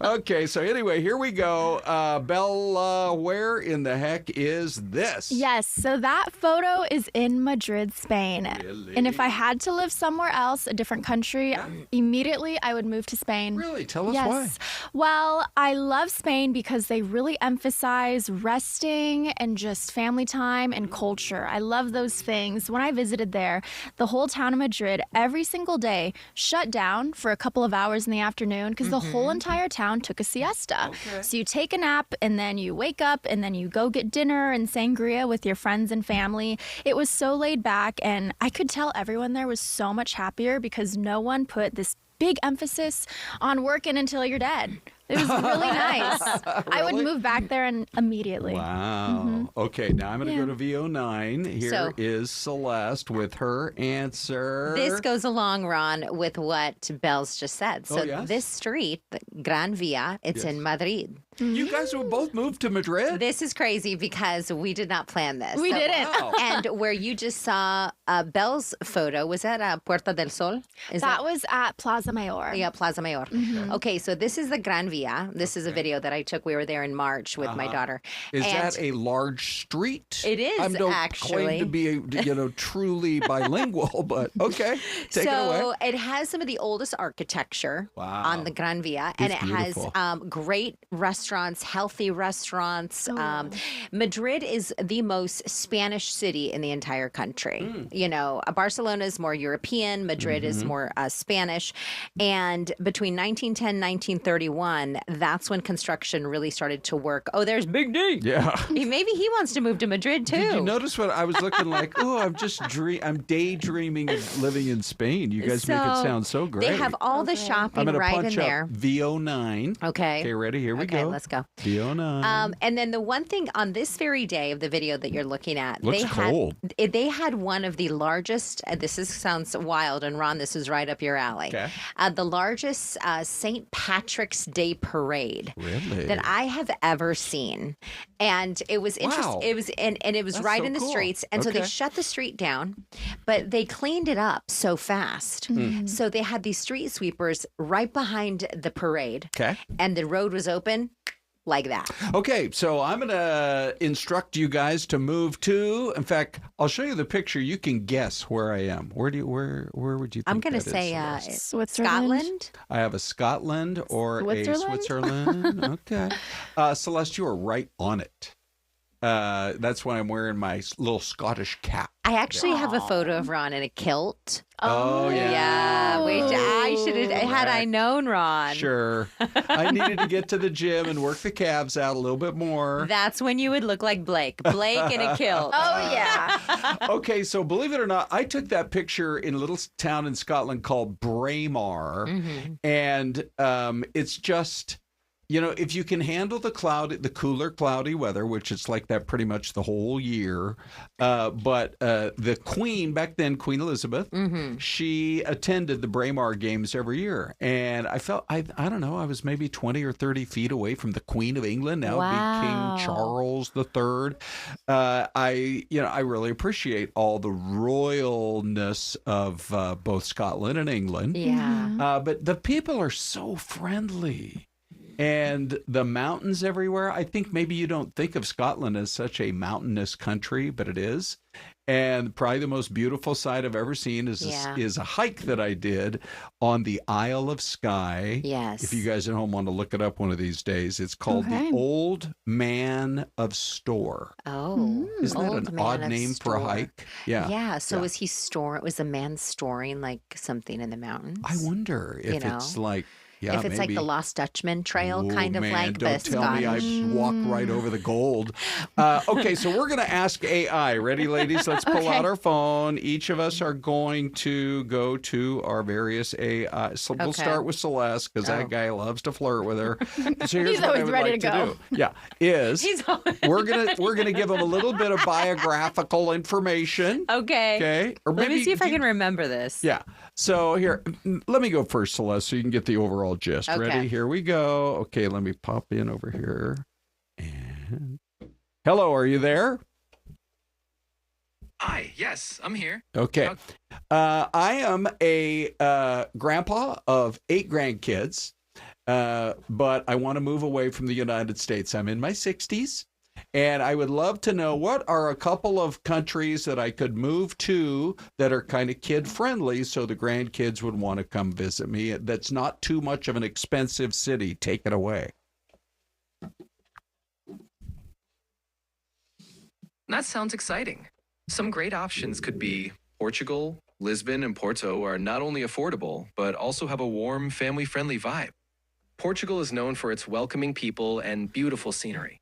Okay, so anyway, here we go. Bella, where in the heck is this? Yes, so that photo is in Madrid, Spain. Really? And if I had to live somewhere else, a different country, immediately I would move to Spain. Really? Tell us Yes. why. Well, I love Spain because they really emphasize resting and just family time and culture. I love those things. When I visited there, the whole town of Madrid, every single day, shut down for a couple of hours in the afternoon because the whole entire town took a siesta. So you take a nap and then you wake up and then you go get dinner and sangria with your friends and family. It was so laid back, and I could tell everyone there was so much happier because no one put this big emphasis on working until you're dead. It was really nice. I would move back there and immediately. Wow. Okay, now I'm going to go to VO9. Here is So- Celeste with her answer. This goes along, Ron, with what Belle's just said. So yes? this street, Gran Via, it's Yes. in Madrid. You guys will both move to Madrid? This is crazy because we did not plan this. We didn't. Wow. And where you just saw Belle's photo, was that Puerta del Sol? That was at Plaza Mayor. Yeah, Plaza Mayor. Okay, so this is the Gran Via. This is a video that I took. We were there in March with my daughter. Is And that a large street? It is, I don't actually. claim to be, truly bilingual, but okay, take it away. So it has some of the oldest architecture on the Gran Via, and it beautiful. has great restaurants, healthy restaurants. Madrid is the most Spanish city in the entire country. You know, Barcelona is more European, Madrid is more Spanish. And between 1910 and 1931, that's when construction really started to work. Oh, there's Big D. Yeah. Maybe he wants to move to Madrid too. Did you notice what I was looking like? Oh, I'm daydreaming of living in Spain. You guys make it sound so great. They have all the shopping I'm gonna right punch in there. up VO9. Okay, ready? Here we go. Okay, let's go. VO9. And then the one thing on this very day of the video that you're looking at, Looks cold. They had one of the largest. Sounds wild, and Ron, this is right up your alley. Okay. The largest St. Patrick's Day parade Really? that I have ever seen, and it was interesting. Wow. It was and it was That's right so in the cool. streets, and so they Okay. shut the street down, but they cleaned it up so fast. So they had these street sweepers right behind the parade. Okay. And the road was open like that. Okay, so I'm going to instruct you guys to move to. In fact, I'll show you the picture. You can guess where I am. Where would you think I'm going to that say is? Switzerland. Scotland. I have a Scotland or Switzerland? a Switzerland. Okay. Celeste, you are right on it. That's why I'm wearing my little Scottish cap. I actually have a photo of Ron in a kilt. Oh, yeah. Yeah, which I should have had I known, Ron. Sure. I needed to get to the gym and work the calves out a little bit more. That's when you would look like Blake. Blake in a kilt. Oh, yeah. Okay, so believe it or not, I took that picture in a little town in Scotland called Braemar, and it's just, if you can handle the cooler, cloudy weather, which it's like that pretty much the whole year, but the Queen, back then, Queen Elizabeth, she attended the Braemar Games every year. And I felt, I don't know, I was maybe 20 or 30 feet away from the Queen of England. Now it'd be King Charles III. I really appreciate all the royalness of both Scotland and England. Yeah. But the people are so friendly. And the mountains everywhere. I think maybe you don't think of Scotland as such a mountainous country, but it is. And probably the most beautiful sight I've ever seen is a hike that I did on the Isle of Skye. Yes. If you guys at home want to look it up one of these days, it's called the Old Man of Store. Oh. Isn't that Old an Man odd of name for a Store. hike? Yeah. Yeah. So was he was a man storing like something in the mountains? I wonder if it's like, yeah, if it's maybe. like the Lost Dutchman trail, kind of like don't the tell me I walked right over the gold. Okay, so we're going to ask AI. Ready, ladies? Let's pull out our phone. Each of us are going to go to our various AI. So we'll start with Celeste because that guy loves to flirt with her. So here's He's what I always would ready like to go. do. Yeah, we're gonna give him a little bit of biographical information. Okay. Okay. Or Let maybe me see if I can remember this. Yeah. So here, let me go first, Celeste, so you can get the overall gist. Okay. Ready? Here we go. Okay, let me pop in over here. And hello, are you there? Hi, yes, I'm here. Okay. I am a grandpa of 8 grandkids, but I want to move away from the United States. I'm in my 60s. And I would love to know what are a couple of countries that I could move to that are kind of kid-friendly so the grandkids would want to come visit me. That's not too much of an expensive city. Take it away. That sounds exciting. Some great options could be Portugal, Lisbon, and Porto are not only affordable, but also have a warm, family-friendly vibe. Portugal is known for its welcoming people and beautiful scenery.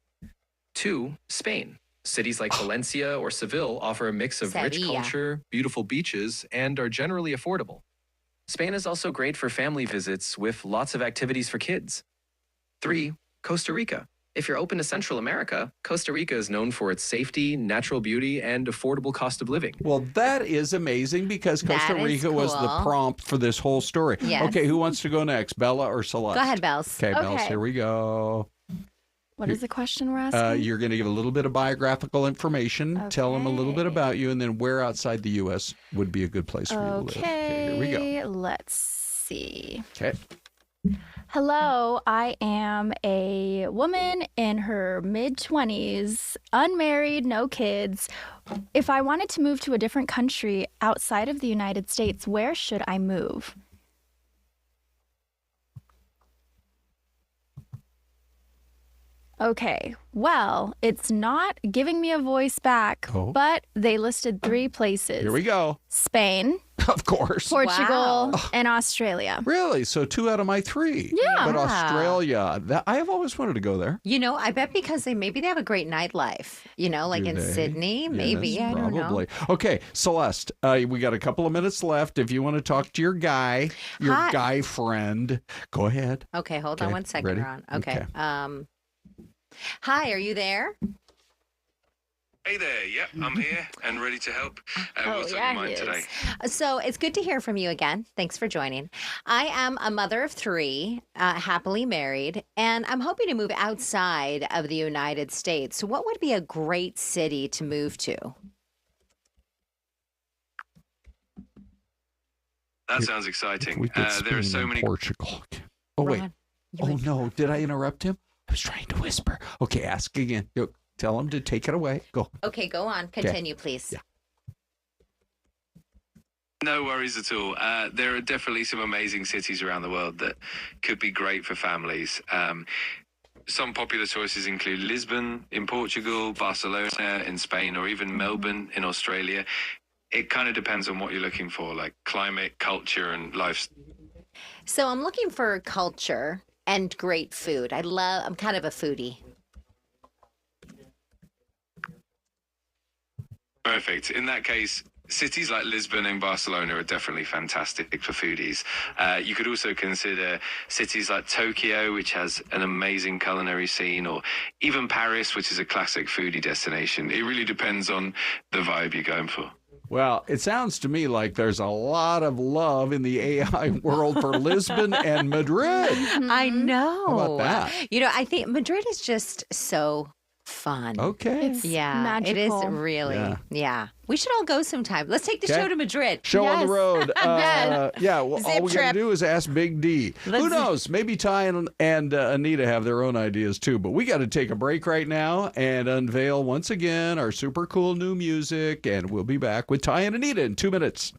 2, Spain. Cities like Valencia or Seville offer a mix of rich Sevilla. culture, beautiful beaches, and are generally affordable. Spain is also great for family visits with lots of activities for kids. 3, Costa Rica. If you're open to Central America, Costa Rica is known for its safety, natural beauty, and affordable cost of living. Well, that is amazing because Costa That is Rica was the cool. prompt for this whole story. Yes. Okay, who wants to go next, Bella or Celeste? Go ahead, Bells. Okay, Bells, Okay. here we go. What is the question we're asking? You're going to give a little bit of biographical information, tell them a little bit Okay. about you, and then where outside the U.S. would be a good place for you to live. Okay, here we go. Let's see. Okay. Hello, I am a woman in her mid-20s, unmarried, no kids. If I wanted to move to a different country outside of the United States, where should I move? Okay, well, it's not giving me a voice back, but they listed 3 places. Here we go. Spain, Of course. Portugal, and Australia. Really? So 2 out of my 3. Yeah. But Australia, I have always wanted to go there. You know, I bet because maybe they have a great nightlife, like Do in they? Sydney, maybe. Yes, I don't know. probably. Okay, Celeste, we got a couple of minutes left. If you want to talk to your guy, your Hi. guy friend, go ahead. Okay, hold on Okay, 1 second, ready? Ron. Okay. Okay. Hi, are you there? Hey there, yep, I'm here and ready to help. What's on your mind today? So it's good to hear from you again. Thanks for joining. I am a mother of 3, happily married, and I'm hoping to move outside of the United States. So what would be a great city to move to? That sounds exciting. We could There are Spain so and many. Portugal. Oh, wait. Ron, Oh, no. Did I interrupt him? I was trying to whisper. Okay, ask again. Go, tell him to take it away. Go. Okay, go on. Continue, please. Yeah. No worries at all. There are definitely some amazing cities around the world that could be great for families. Some popular choices include Lisbon in Portugal, Barcelona in Spain, or even Melbourne in Australia. It kind of depends on what you're looking for, like climate, culture, and lifestyle. So I'm looking for culture and great food. I'm kind of a foodie. Perfect. In that case, cities like Lisbon and Barcelona are definitely fantastic for foodies. You could also consider cities like Tokyo, which has an amazing culinary scene, or even Paris, which is a classic foodie destination. It really depends on the vibe you're going for. Well, it sounds to me like there's a lot of love in the AI world for Lisbon and Madrid. I know. How about that? I think Madrid is just so fun. Okay. It's Yeah, it is magical. really. Yeah. We should all go sometime. Let's take the Okay. show to Madrid. Show on the Yes. road. Yes. Yeah, well, all Zip we got to trip. do is ask Big D. Who Let's- knows? Maybe Ty and Anita have their own ideas too. But we got to take a break right now and unveil once again our super cool new music. And we'll be back with Ty and Anita in 2 minutes.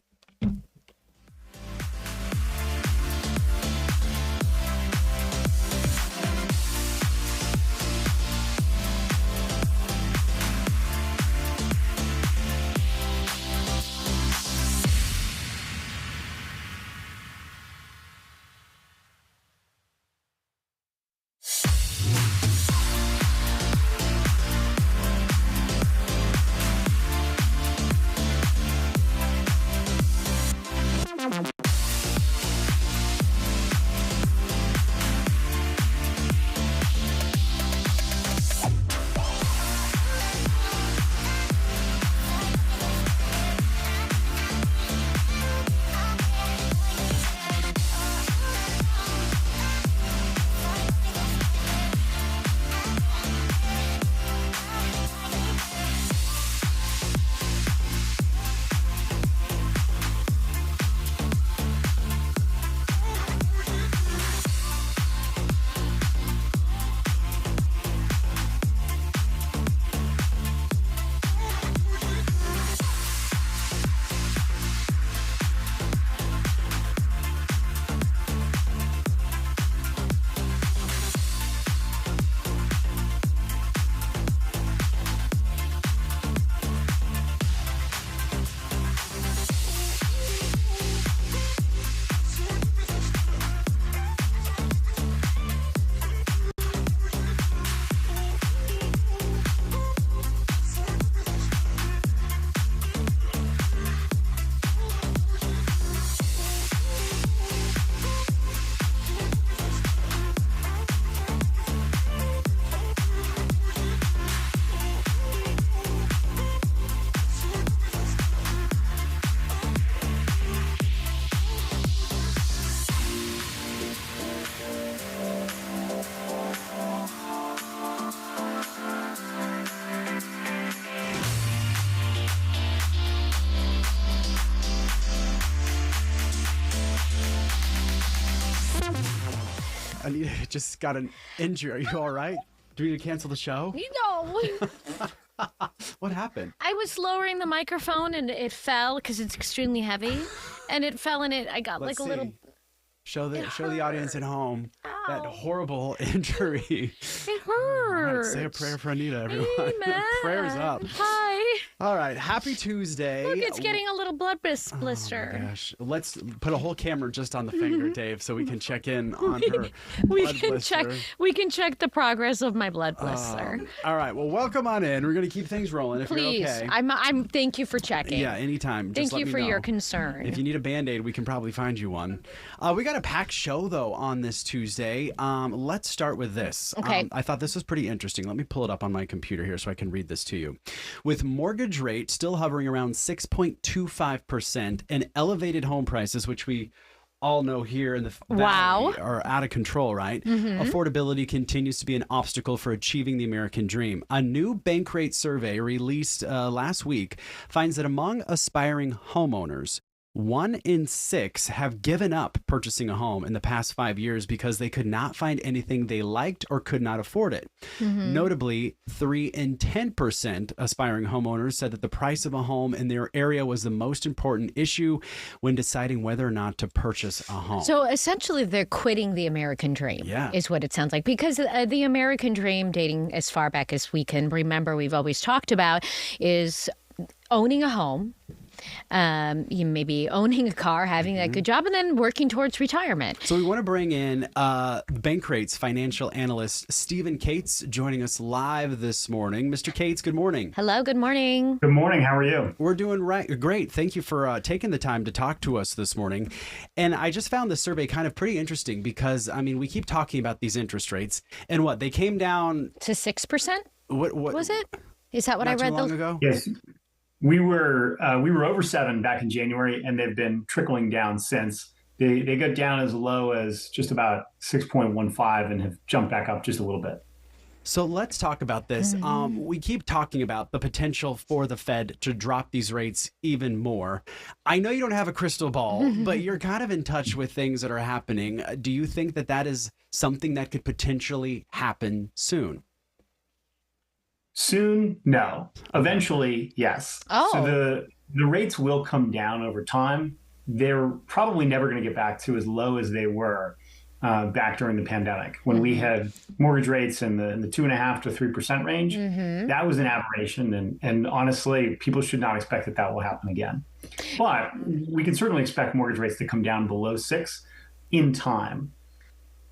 Anita just got an injury. Are you all right? Do we need to cancel the show? No. What happened? I was lowering the microphone and it fell because it's extremely heavy, and it fell and I got Let's like a little. Show the audience at home that horrible injury. It hurt. All right, say a prayer for Anita, everyone. Amen. Prayers up. Hi. All right, happy Tuesday. Look, it's getting a little blood blister. Oh my gosh. Let's put a whole camera just on the finger, Dave, so we can check in on her We blood can blister. check the progress of my blood blister. All right, well, welcome on in. We're going to keep things rolling if Please. you're okay. I'm thank you for checking. Yeah, anytime. Thank Just let you me for know. your concern. If you need a Band-Aid, we can probably find you one. We got a packed show, though, on this Tuesday. Let's start with this. Okay. I thought this was pretty interesting. Let me pull it up on my computer here so I can read this to you. With mortgage rate still hovering around 6.25% and elevated home prices, which we all know here in the Valley are out of control, right? Affordability continues to be an obstacle for achieving the American dream. A new Bankrate survey released last week finds that among aspiring homeowners, 1 in 6 have given up purchasing a home in the past 5 years because they could not find anything they liked or could not afford it. Notably, 3 in 10% aspiring homeowners said that the price of a home in their area was the most important issue when deciding whether or not to purchase a home. So essentially, they're quitting the American dream, is what it sounds like. Because the American dream, dating as far back as we can remember, we've always talked about, is owning a home. You maybe owning a car, having that good job, and then working towards retirement. So we want to bring in Bankrate's financial analyst, Stephen Cates, joining us live this morning. Mr. Cates, good morning. Hello, good morning. Good morning. How are you? We're doing great. Thank you for taking the time to talk to us this morning. And I just found this survey kind of pretty interesting because, I mean, we keep talking about these interest rates and they came down to 6%? What was it? Is that what I read? Not too long ago? Yes. We were over 7 back in January, and they've been trickling down since. They got down as low as just about 6.15 and have jumped back up just a little bit. So let's talk about this. We keep talking about the potential for the Fed to drop these rates even more. I know you don't have a crystal ball, but you're kind of in touch with things that are happening. Do you think that is something that could potentially happen soon? Soon, no. Eventually, yes. Oh. So the rates will come down over time. They're probably never going to get back to as low as they were back during the pandemic when we had mortgage rates in the 2.5% to 3% range. That was an aberration, and honestly, people should not expect that will happen again. But we can certainly expect mortgage rates to come down below 6 in time.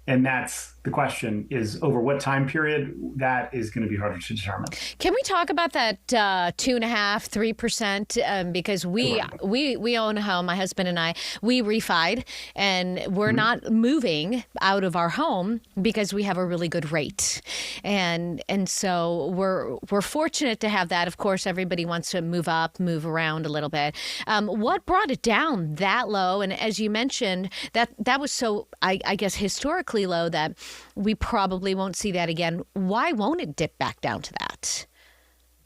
And that's the question, is over what time period? That is going to be harder to determine. Can we talk about that 2.5%, 3%? Because we own a home, my husband and I, we refied, and we're not moving out of our home because we have a really good rate. And so we're fortunate to have that. Of course, everybody wants to move up, move around a little bit. What brought it down that low? And as you mentioned, that was so, I guess, historically low that we probably won't see that again. Why won't it dip back down to that?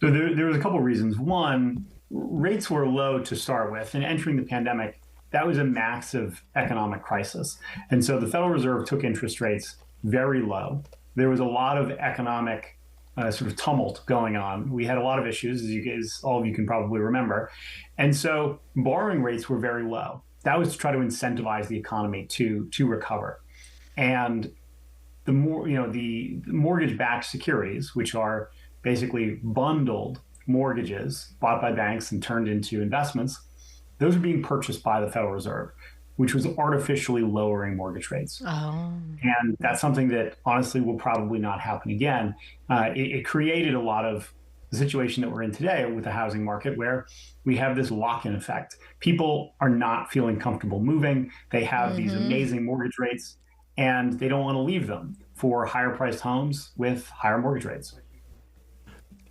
So there was a couple of reasons. One, rates were low to start with, and entering the pandemic, that was a massive economic crisis. And so the Federal Reserve took interest rates very low. There was a lot of economic sort of tumult going on. We had a lot of issues, as all of you can probably remember. And so borrowing rates were very low. That was to try to incentivize the economy to recover. And the mortgage-backed securities, which are basically bundled mortgages bought by banks and turned into investments, those are being purchased by the Federal Reserve, which was artificially lowering mortgage rates. Oh. And that's something that honestly will probably not happen again. It created a lot of the situation that we're in today with the housing market, where we have this lock-in effect. People are not feeling comfortable moving. They have these amazing mortgage rates, and they don't want to leave them for higher priced homes with higher mortgage rates.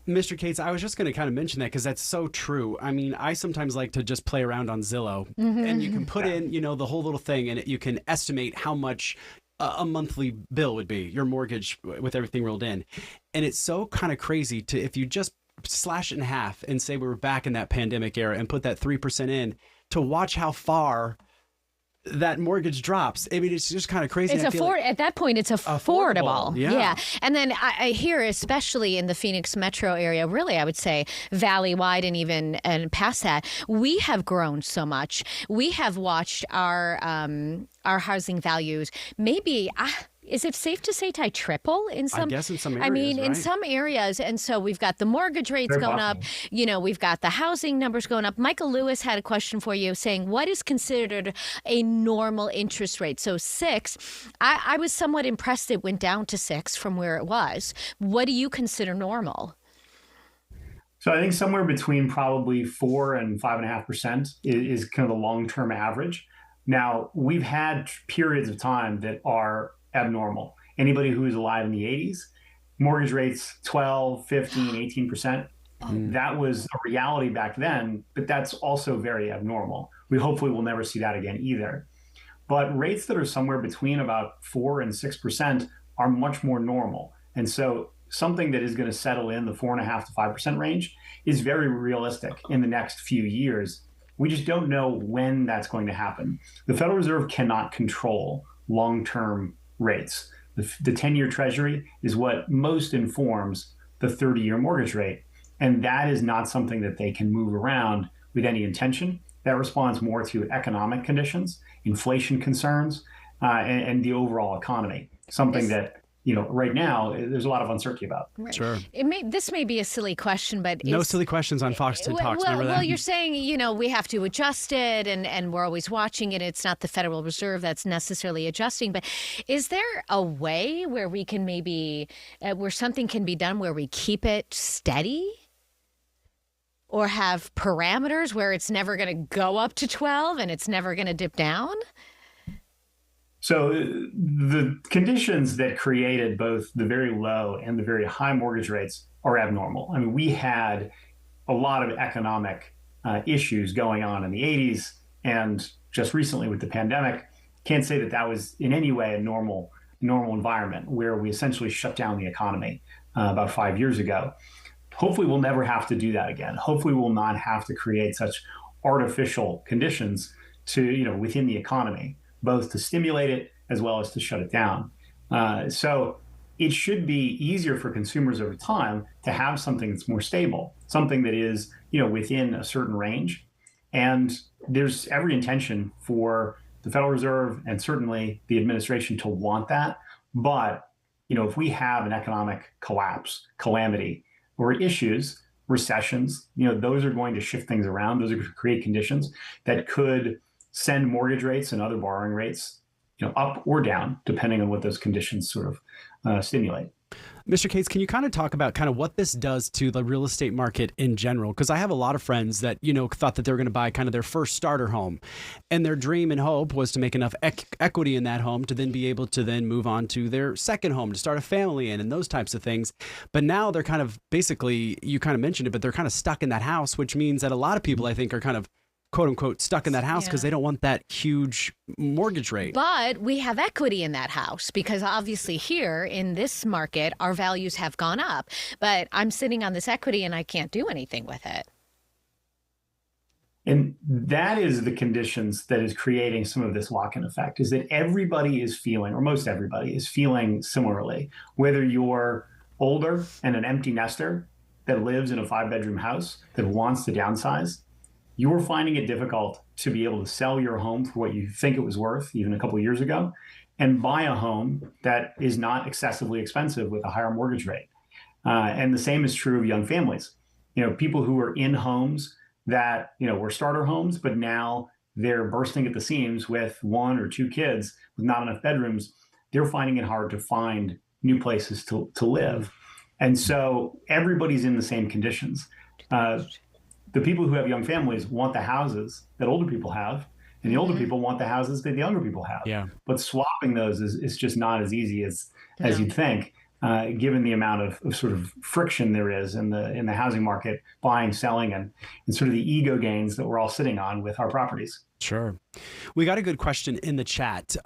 Mr. Cates, I was just going to kind of mention that because that's so true. I mean, I sometimes like to just play around on Zillow, and you can put in, the whole little thing, and you can estimate how much a monthly bill would be, your mortgage with everything rolled in. And it's so kind of crazy if you just slash it in half and say we were back in that pandemic era and put that 3% in, to watch how far that mortgage drops. I mean, it's just kind of crazy. It's at that point, it's affordable. Yeah. And then I hear, especially in the Phoenix metro area, really, I would say valley-wide and even and past that, we have grown so much. We have watched our housing values maybe. Is it safe to say triple in some? I guess in some areas. I mean, in right? some areas, and so we've got the mortgage rates going up. You know, we've got the housing numbers going up. Michael Lewis had a question for you, saying, "What is considered a normal interest rate?" So 6. I was somewhat impressed it went down to 6 from where it was. What do you consider normal? So I think somewhere between probably 4 and 5.5% is kind of the long-term average. Now, we've had periods of time that are abnormal. Anybody who was alive in the 80s, mortgage rates 12, 15, 18%. That was a reality back then, but that's also very abnormal. We hopefully will never see that again either. But rates that are somewhere between about 4 and 6% are much more normal. And so something that is going to settle in the 4.5 to 5% range is very realistic in the next few years. We just don't know when that's going to happen. The Federal Reserve cannot control long-term rates. The 10-year Treasury is what most informs the 30-year mortgage rate. And that is not something that they can move around with any intention. That responds more to economic conditions, inflation concerns, and the overall economy. Something that, right now, there's a lot of uncertainty about. Right. Sure. This may be a silly question, but no silly questions on Fox 10 Talks. Remember that? Well, you're saying, we have to adjust it and we're always watching it. It's not the Federal Reserve that's necessarily adjusting. But is there a way where we can maybe, where something can be done where we keep it steady? Or have parameters where it's never going to go up to 12 and it's never going to dip down? So the conditions that created both the very low and the very high mortgage rates are abnormal. I mean, we had a lot of economic issues going on in the 80s and just recently with the pandemic. Can't say that that was in any way a normal environment where we essentially shut down the economy about 5 years ago. Hopefully we'll never have to do that again. Hopefully we'll not have to create such artificial conditions to, within the economy, both to stimulate it as well as to shut it down. So it should be easier for consumers over time to have something that's more stable, something that is, within a certain range. And there's every intention for the Federal Reserve and certainly the administration to want that. But, if we have an economic collapse, calamity, or issues, recessions, those are going to shift things around. Those are going to create conditions that could send mortgage rates and other borrowing rates, up or down, depending on what those conditions sort of stimulate. Mr. Cates, can you kind of talk about kind of what this does to the real estate market in general? Because I have a lot of friends that, thought that they were going to buy kind of their first starter home. And their dream and hope was to make enough equity in that home to then be able to then move on to their second home, to start a family in and those types of things. But now they're kind of basically, you kind of mentioned it, but they're kind of stuck in that house, which means that a lot of people, I think, are kind of quote unquote stuck in that house because they don't want that huge mortgage rate. But we have equity in that house because obviously here in this market, our values have gone up. But I'm sitting on this equity and I can't do anything with it. And that is the conditions that is creating some of this lock-in effect, is that everybody is feeling, or most everybody is feeling similarly, whether you're older and an empty nester that lives in a 5-bedroom house that wants to downsize, you're finding it difficult to be able to sell your home for what you think it was worth even a couple of years ago and buy a home that is not excessively expensive with a higher mortgage rate. And the same is true of young families. People who are in homes that, were starter homes, but now they're bursting at the seams with 1 or 2 kids with not enough bedrooms. They're finding it hard to find new places to live. And so everybody's in the same conditions. The people who have young families want the houses that older people have, and the older people want the houses that the younger people have. Yeah. But swapping those is just not as easy as you'd think. given the amount of sort of friction there is in the housing market, buying, selling, and sort of the ego gains that we're all sitting on with our properties. Sure. We got a good question in the chat.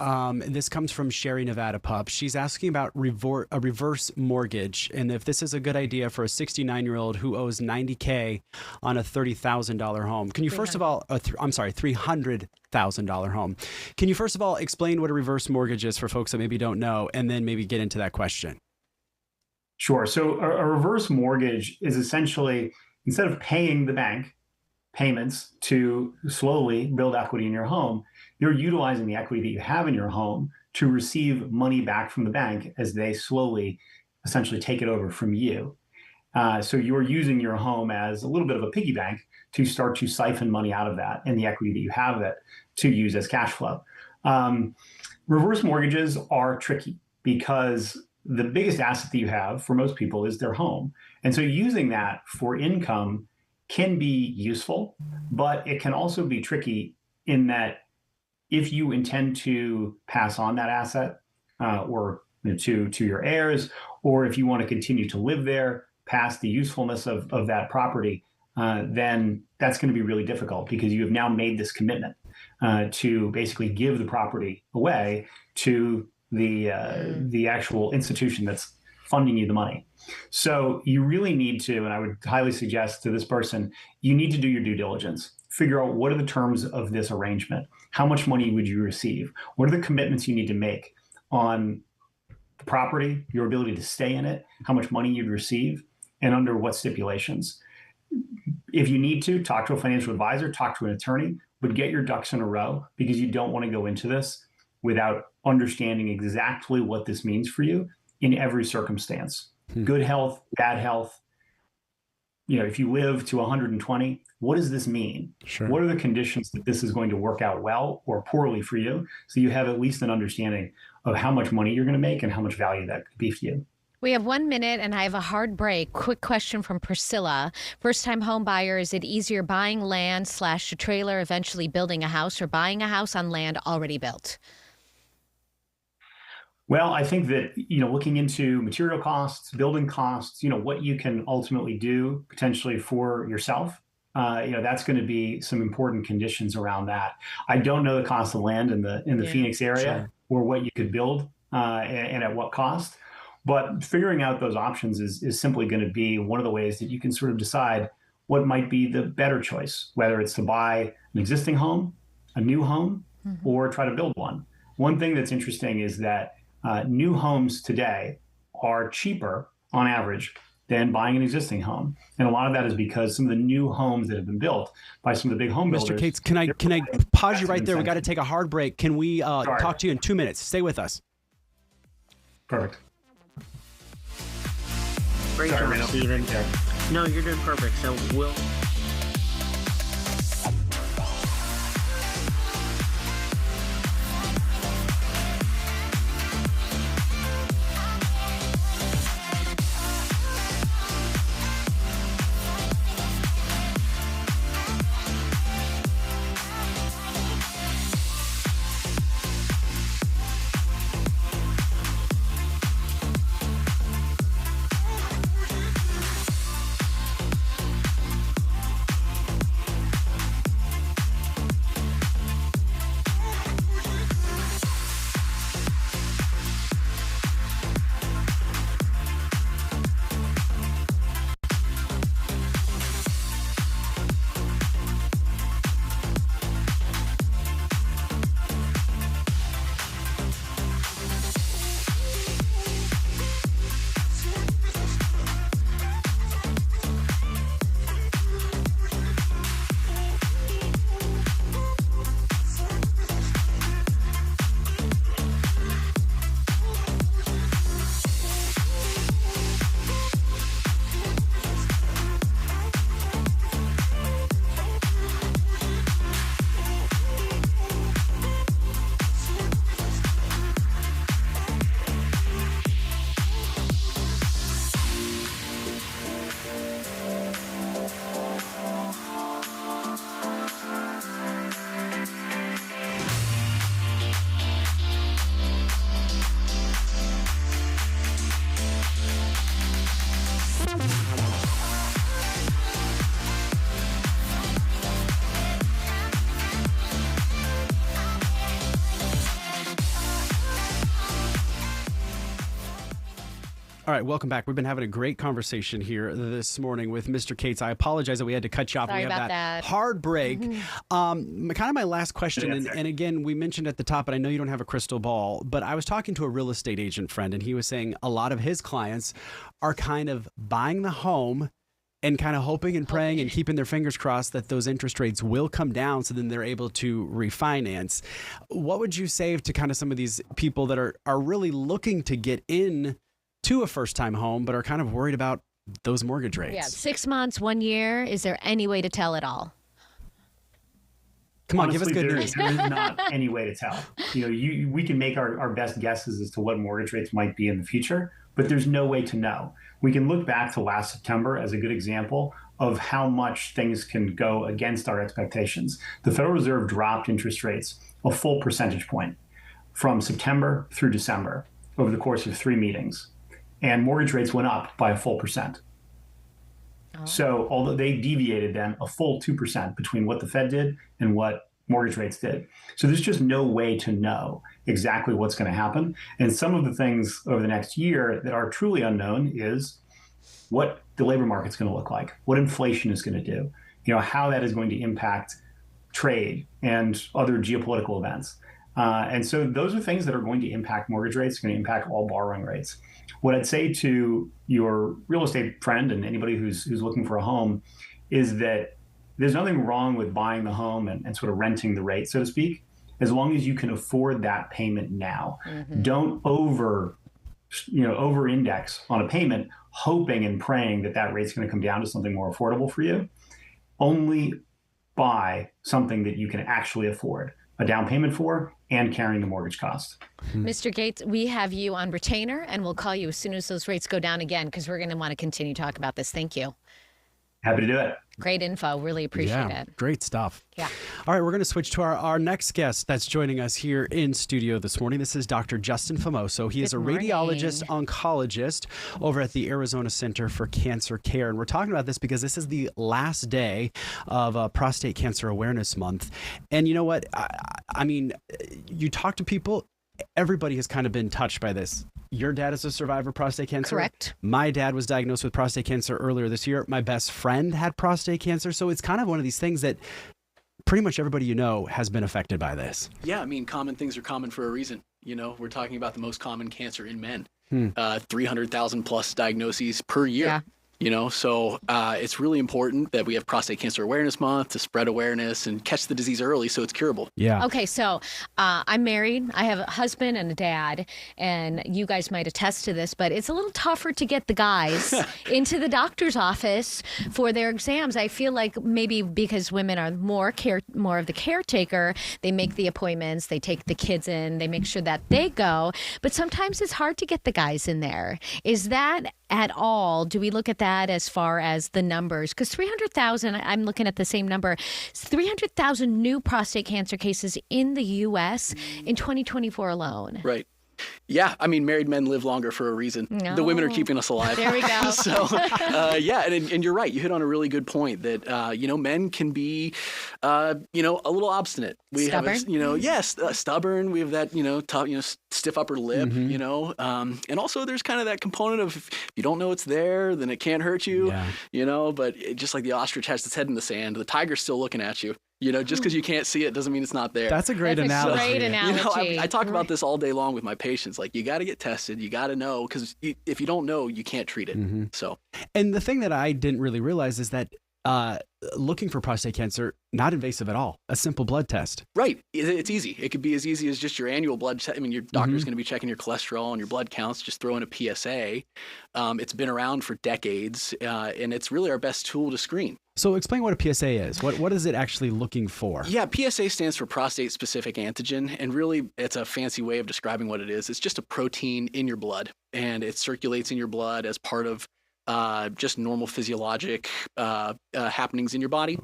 This comes from Sherry Nevada Pup. She's asking about a reverse mortgage and if this is a good idea for a 69-year-old who owes $90K on a $30,000 home. Can you first of all, $300,000 home. Can you first of all explain what a reverse mortgage is for folks that maybe don't know, and then maybe get into that question? Sure. So a reverse mortgage is essentially, instead of paying the bank payments to slowly build equity in your home, you're utilizing the equity that you have in your home to receive money back from the bank as they slowly essentially take it over from you. So you're using your home as a little bit of a piggy bank to start to siphon money out of that and the equity that you have it to use as cash flow. Reverse mortgages are tricky because the biggest asset that you have for most people is their home. And so using that for income can be useful, but it can also be tricky in that if you intend to pass on that asset or to your heirs, or if you want to continue to live there past the usefulness of that property, then that's going to be really difficult because you have now made this commitment to basically give the property away to the actual institution that's funding you the money. So you really need to, and I would highly suggest to this person, you need to do your due diligence. Figure out what are the terms of this arrangement? How much money would you receive? What are the commitments you need to make on the property, your ability to stay in it, how much money you'd receive, and under what stipulations? If you need to, talk to a financial advisor, talk to an attorney, but get your ducks in a row because you don't want to go into this without understanding exactly what this means for you in every circumstance. Good health, bad health. If you live to 120, what does this mean? Sure. What are the conditions that this is going to work out well or poorly for you? So you have at least an understanding of how much money you're going to make and how much value that could be for you. We have 1 minute and I have a hard break. Quick question from Priscilla. First-time home buyer, is it easier buying land / a trailer, eventually building a house, or buying a house on land already built? Well, I think that, looking into material costs, building costs, what you can ultimately do potentially for yourself, that's going to be some important conditions around that. I don't know the cost of land in the Phoenix area or what you could build and at what cost, but figuring out those options is simply going to be one of the ways that you can sort of decide what might be the better choice, whether it's to buy an existing home, a new home, or try to build one. One thing that's interesting is that new homes today are cheaper on average than buying an existing home. And a lot of that is because some of the new homes that have been built by some of the big home builders. Mr. Cates, can I pause you right there? We got to take a hard break. Can we talk to you in 2 minutes? Stay with us. Perfect. Great job, Steven. No, you're doing perfect. So we'll... All right, welcome back. We've been having a great conversation here this morning with Mr. Cates. I apologize that we had to cut you off. Sorry we have about that. hard break. Kind of my last question, and again, we mentioned at the top, but I know you don't have a crystal ball, but I was talking to a real estate agent friend, and he was saying a lot of his clients are kind of buying the home and kind of hoping and praying and keeping their fingers crossed that those interest rates will come down so then they're able to refinance. What would you say to kind of some of these people that are really looking to get in to a first-time home but are kind of worried about those mortgage rates? Yeah, 6 months, 1 year. Is there any way to tell at all? Come on, Honestly, give us good news. There is not any way to tell. We can make our best guesses as to what mortgage rates might be in the future, but there's no way to know. We can look back to last September as a good example of how much things can go against our expectations. The Federal Reserve dropped interest rates a full percentage point from September through December over the course of 3 meetings, and mortgage rates went up by a full percent. So although they deviated then a full 2% between what the Fed did and what mortgage rates did. So there's just no way to know exactly what's going to happen. And some of the things over the next year that are truly unknown is what the labor market's going to look like, what inflation is going to do, how that is going to impact trade and other geopolitical events. And so those are things that are going to impact mortgage rates, going to impact all borrowing rates. What I'd say to your real estate friend and anybody who's looking for a home is that there's nothing wrong with buying the home and sort of renting the rate, so to speak, as long as you can afford that payment now. Don't over-index on a payment, hoping and praying that rate's going to come down to something more affordable for you. Only buy something that you can actually afford a down payment for and carrying the mortgage cost. Mr. Cates, we have you on retainer, and we'll call you as soon as those rates go down again, because we're going to want to continue to talk about this. Thank you. Happy to do it. Great info. Really appreciate it. Great stuff. Yeah. All right, we're going to switch to our next guest that's joining us here in studio this morning. This is Dr. Justin Famoso. He is a radiologist oncologist over at the Arizona Center for Cancer Care. And we're talking about this because this is the last day of Prostate Cancer Awareness Month. And you know what? I mean, you talk to people, everybody has kind of been touched by this. Your dad is a survivor of prostate cancer. Correct. My dad was diagnosed with prostate cancer earlier this year. My best friend had prostate cancer. So it's kind of one of these things that pretty much everybody you know has been affected by this. Yeah, I mean, common things are common for a reason. We're talking about the most common cancer in men. 300,000 plus diagnoses per year. Yeah. So it's really important that we have Prostate Cancer Awareness Month to spread awareness and catch the disease early so it's curable. Yeah. Okay, so I'm married. I have a husband and a dad, and you guys might attest to this, but it's a little tougher to get the guys into the doctor's office for their exams. I feel like maybe because women are more of the caretaker, they make the appointments, they take the kids in, they make sure that they go, but sometimes it's hard to get the guys in there. Is that at all? Do we look at that as far as the numbers? Because 300,000, I'm looking at the same number, 300,000 new prostate cancer cases in the U.S. in 2024 alone. Right. Yeah, I mean, married men live longer for a reason. No. The women are keeping us alive. There we go. So, and you're right. You hit on a really good point that, men can be, a little obstinate. Stubborn? Stubborn. We have that, tough, stiff upper lip, and also there's kind of that component of if you don't know it's there, then it can't hurt you, but just like the ostrich has its head in the sand, the tiger's still looking at you. Just because you can't see it doesn't mean it's not there. That's a great analogy. Great analogy. I talk about this all day long with my patients. Like, you got to get tested. You got to know, because if you don't know, you can't treat it. So, and the thing that I didn't really realize is that looking for prostate cancer, not invasive at all. A simple blood test. Right. It's easy. It could be as easy as just your annual blood test. I mean, your doctor's going to be checking your cholesterol and your blood counts. Just throw in a PSA. It's been around for decades, and it's really our best tool to screen. So explain what a PSA is. What is it actually looking for? Yeah, PSA stands for prostate-specific antigen, and really it's a fancy way of describing what it is. It's just a protein in your blood, and it circulates in your blood as part of just normal physiologic happenings in your body.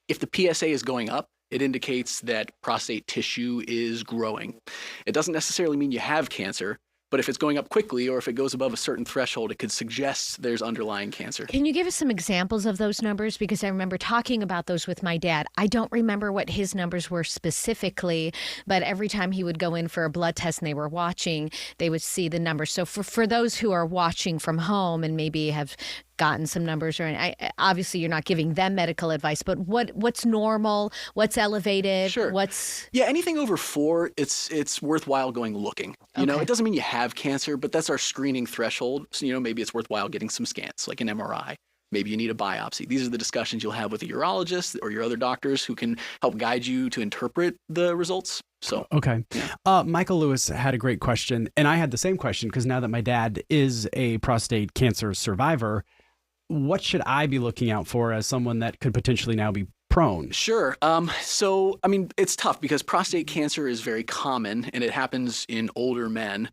If the PSA is going up, it indicates that prostate tissue is growing. It doesn't necessarily mean you have cancer, But if it's going up quickly or if it goes above a certain threshold, it could suggest there's underlying cancer. Can you give us some examples of those numbers? Because I remember talking about those with my dad. I don't remember what his numbers were specifically, but every time he would go in for a blood test and they were watching, they would see the numbers. So for those who are watching from home and maybe have gotten some numbers, or obviously you're not giving them medical advice, but what's normal, what's elevated, Sure. Yeah, anything over 4, it's worthwhile going looking. You know, it doesn't mean you have cancer, but that's our screening threshold. So, you know, maybe it's worthwhile getting some scans, like an MRI. Maybe you need a biopsy. These are the discussions you'll have with a urologist or your other doctors who can help guide you to interpret the results. So okay. Michael Lewis had a great question, and I had the same question because now that my dad is a prostate cancer survivor, what should I be looking out for as someone that could potentially now be prone? Sure. So, I mean, it's tough because prostate cancer is very common and it happens in older men.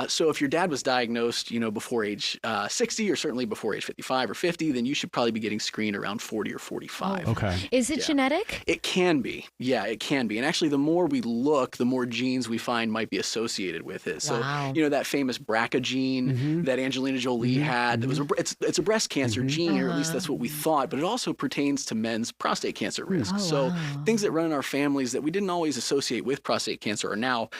So if your dad was diagnosed, you know, before age 60 or certainly before age 55 or 50, then you should probably be getting screened around 40 or 45. Okay. Is it genetic? It can be. Yeah, it can be. And actually, the more we look, the more genes we find might be associated with it. So, you know, that famous BRCA gene that Angelina Jolie had, that was it's a breast cancer gene, or at least that's what we thought, but it also pertains to men's prostate cancer risk. So things that run in our families that we didn't always associate with prostate cancer are now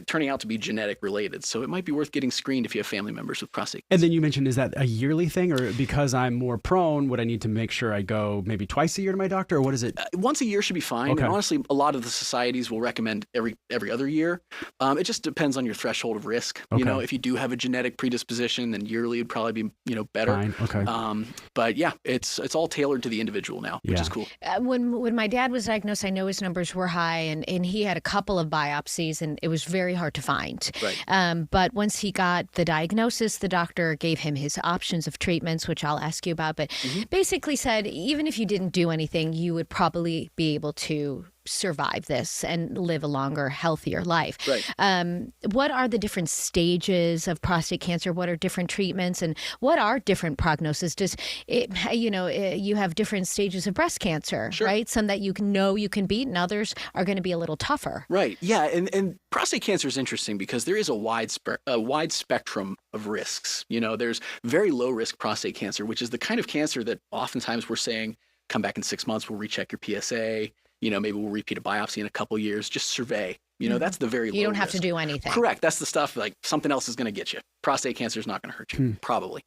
turning out to be genetic related. So it might be worth getting screened if you have family members with prostate cancer. And then you mentioned, is that a yearly thing, or because I'm more prone, would I need to make sure I go maybe twice a year to my doctor, or what is it? Once a year should be fine. Okay. And honestly, a lot of the societies will recommend every other year. It just depends on your threshold of risk. You know, if you do have a genetic predisposition, then yearly would probably be, you know, better. Fine. Okay. But yeah, it's all tailored to the individual now, which is cool. When my dad was diagnosed, I know his numbers were high, and he had a couple of biopsies, and it was very hard to find. Right. But once he got the diagnosis, the doctor gave him his options of treatments, which I'll ask you about, but basically said even if you didn't do anything, you would probably be able to survive this and live a longer, healthier life. Right. What are the different stages of prostate cancer? What are different treatments, and what are different prognosis? Does it, you have different stages of breast cancer, right? Some that you know you can beat, and others are going to be a little tougher. Right. Yeah. And prostate cancer is interesting because there is a wide spectrum of risks. You know, there's very low risk prostate cancer, which is the kind of cancer that oftentimes we're saying, come back in 6 months, we'll recheck your PSA. You know, maybe we'll repeat a biopsy in a couple of years, just survey. You know, that's the very low You don't have risk. to do anything. Correct. That's the stuff like something else is going to get you. Prostate cancer is not going to hurt you, probably.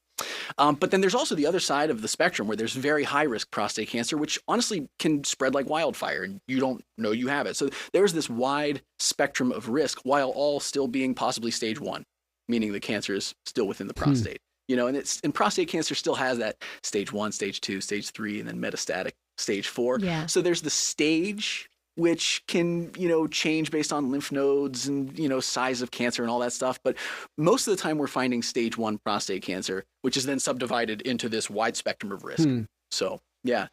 But then there's also the other side of the spectrum where there's very high risk prostate cancer, which honestly can spread like wildfire and you don't know you have it. So there's this wide spectrum of risk while all still being possibly stage 1, meaning the cancer is still within the prostate. You know, and prostate cancer still has that stage 1, stage 2, stage 3, and then metastatic stage 4. Yeah. So there's the stage, which can, you know, change based on lymph nodes and, you know, size of cancer and all that stuff. But most of the time we're finding stage 1 prostate cancer, which is then subdivided into this wide spectrum of risk. So, yeah.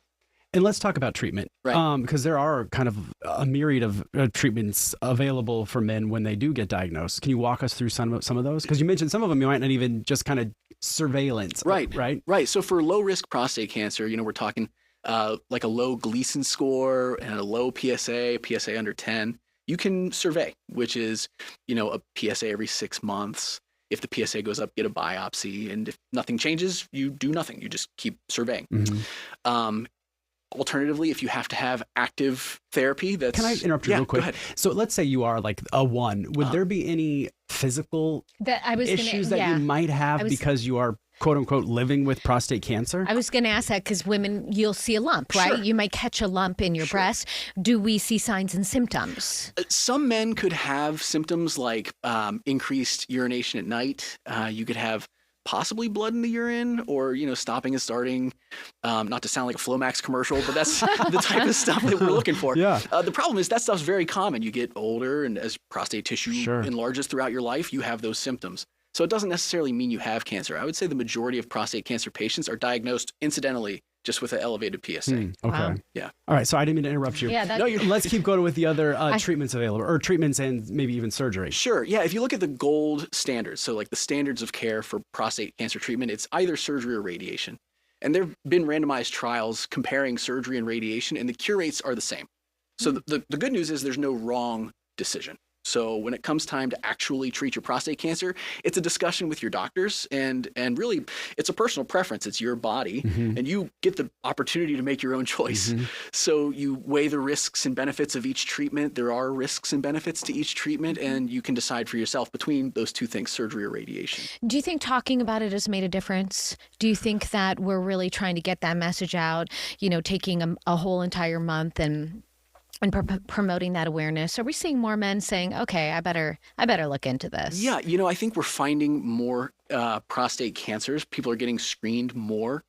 And let's talk about treatment, right? Because there are kind of a myriad of treatments available for men when they do get diagnosed. Can you walk us through some of those? Because you mentioned some of them you might not even just kind of surveillance. Right. So for low risk prostate cancer, you know, we're talking like a low Gleason score and a low PSA under 10. You can survey, which is, you know, a PSA every 6 months. If the PSA goes up, get a biopsy, and if nothing changes, you do nothing. You just keep surveying. Alternatively, if you have to have active therapy, that's... Can I interrupt you real quick? Go ahead. So let's say you are like a 1. Would there be any physical issues that you might have because you are, quote unquote, living with prostate cancer? I was going to ask that because women, you'll see a lump, right? You might catch a lump in your breast. Do we see signs and symptoms? Some men could have symptoms like increased urination at night. You could have possibly blood in the urine, or, you know, stopping and starting, not to sound like a Flomax commercial, but that's the type of stuff that we're looking for. The problem is that stuff's very common. You get older, and as prostate tissue enlarges throughout your life, you have those symptoms. So it doesn't necessarily mean you have cancer. I would say the majority of prostate cancer patients are diagnosed incidentally just with an elevated PSA. Okay. Wow. Yeah. All right. So I didn't mean to interrupt you. Yeah, let's keep going with the other treatments available, or treatments and maybe even surgery. Sure. Yeah. If you look at the gold standards, so like the standards of care for prostate cancer treatment, it's either surgery or radiation. And there have been randomized trials comparing surgery and radiation, and the cure rates are the same. So the good news is there's no wrong decision. So when it comes time to actually treat your prostate cancer, it's a discussion with your doctors, and really it's a personal preference. It's your body, and you get the opportunity to make your own choice. So you weigh the risks and benefits of each treatment. There are risks and benefits to each treatment, and you can decide for yourself between those two things, surgery or radiation. Do you think talking about it has made a difference? Do you think that we're really trying to get that message out, taking a whole entire month and promoting that awareness? Are we seeing more men saying, okay, I better look into this? Yeah, I think we're finding more prostate cancers. People are getting screened more.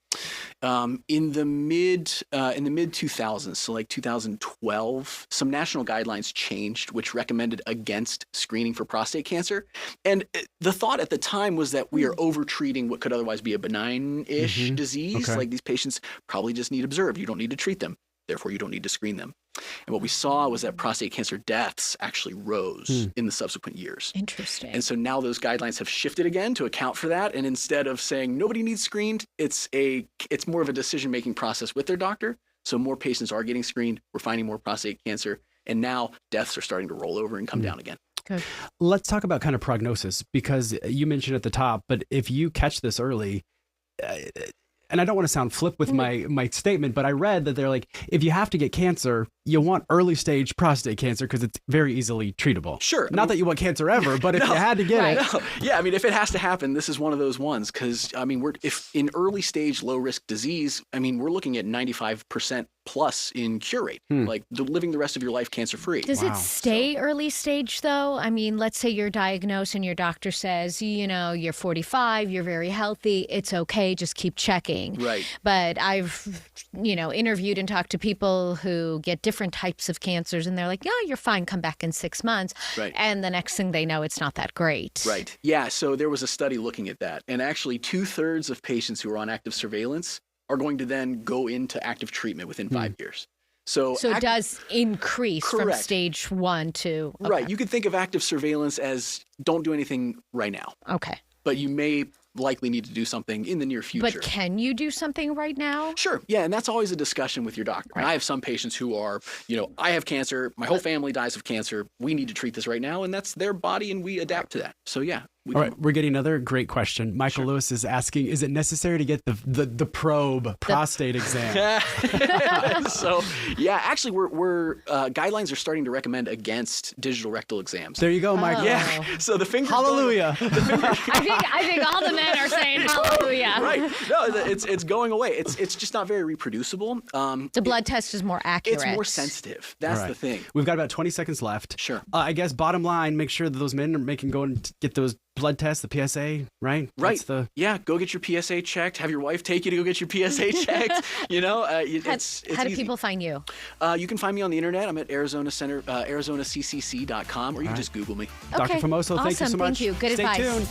In the mid 2000s, so like 2012, some national guidelines changed, which recommended against screening for prostate cancer. And the thought at the time was that we are overtreating what could otherwise be a benign-ish disease. Okay. Like these patients probably just need observed. You don't need to treat them. Therefore, you don't need to screen them. And what we saw was that prostate cancer deaths actually rose in the subsequent years. Interesting. And so now those guidelines have shifted again to account for that. And instead of saying nobody needs screened, it's more of a decision-making process with their doctor. So more patients are getting screened. We're finding more prostate cancer. And now deaths are starting to roll over and come down again. Good. Let's talk about kind of prognosis, because you mentioned at the top, but if you catch this early, and I don't want to sound flip with my statement, but I read that they're like, if you have to get cancer, you want early stage prostate cancer because it's very easily treatable. Sure. Not that you want cancer ever, but if you had to get it. No. Yeah, if it has to happen, this is one of those ones, because if in early stage low risk disease, we're looking at 95% plus in cure rate, like living the rest of your life cancer free. Does it stay early stage though? Let's say you're diagnosed and your doctor says, you're 45, you're very healthy, it's okay, just keep checking. Right. But I've, interviewed and talked to people who get different types of cancers, and they're like, yeah, you're fine, come back in 6 months. Right. And the next thing they know, it's not that great. Right. Yeah. So there was a study looking at that. And actually 2/3 of patients who are on active surveillance are going to then go into active treatment within 5 years. So it does increase from stage 1 to... Okay. Right. You could think of active surveillance as don't do anything right now. Okay. But you may likely need to do something in the near future. But can you do something right now? Sure. Yeah. And that's always a discussion with your doctor. Right. And I have some patients who are, I have cancer. My whole family dies of cancer. We need to treat this right now. And that's their body, and we adapt to that. So, yeah. All right, we're getting another great question. Michael Lewis is asking, is it necessary to get the probe prostate exam? So, yeah, actually, we're guidelines are starting to recommend against digital rectal exams. There you go, Michael. Yeah. So the fingers. Hallelujah. I think all the men are saying hallelujah. Right. No, it's going away. It's just not very reproducible. The blood test is more accurate. It's more sensitive. That's the thing. We've got about 20 seconds left. Sure. I guess bottom line, make sure that those men can go and get those blood tests, the PSA, right? Right. Yeah, go get your PSA checked. Have your wife take you to go get your PSA checked. It's how do easy. people find you? You can find me on the internet. I'm at ArizonaCCC.com, or you can just Google me. Dr. Famoso, thank you so much. Thank you. Good Stay advice. tuned.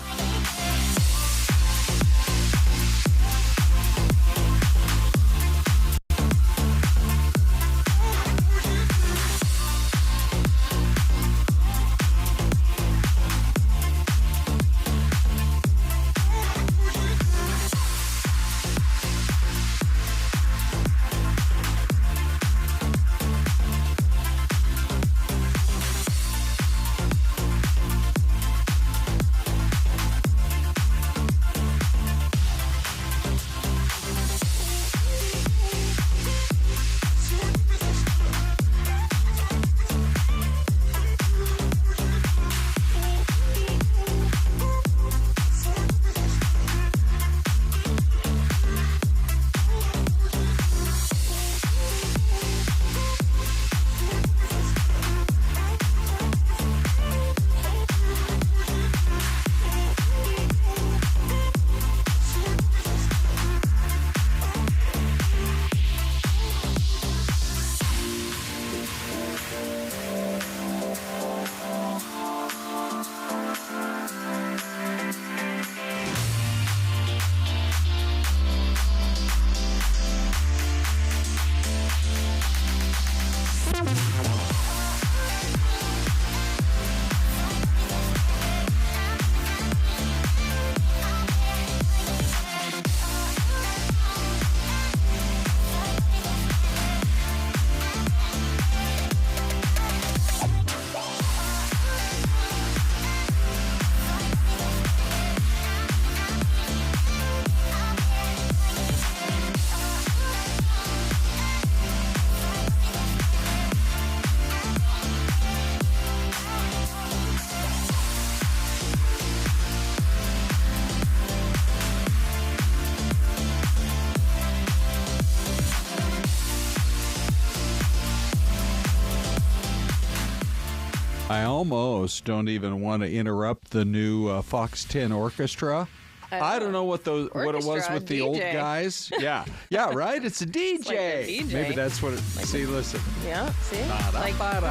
I almost don't even want to interrupt the new Fox 10 orchestra. I don't know what it was with the old guys. Yeah, right. It's a DJ. It's like a DJ. Maybe that's what it. Like see, listen. Yeah, see. Like, remember?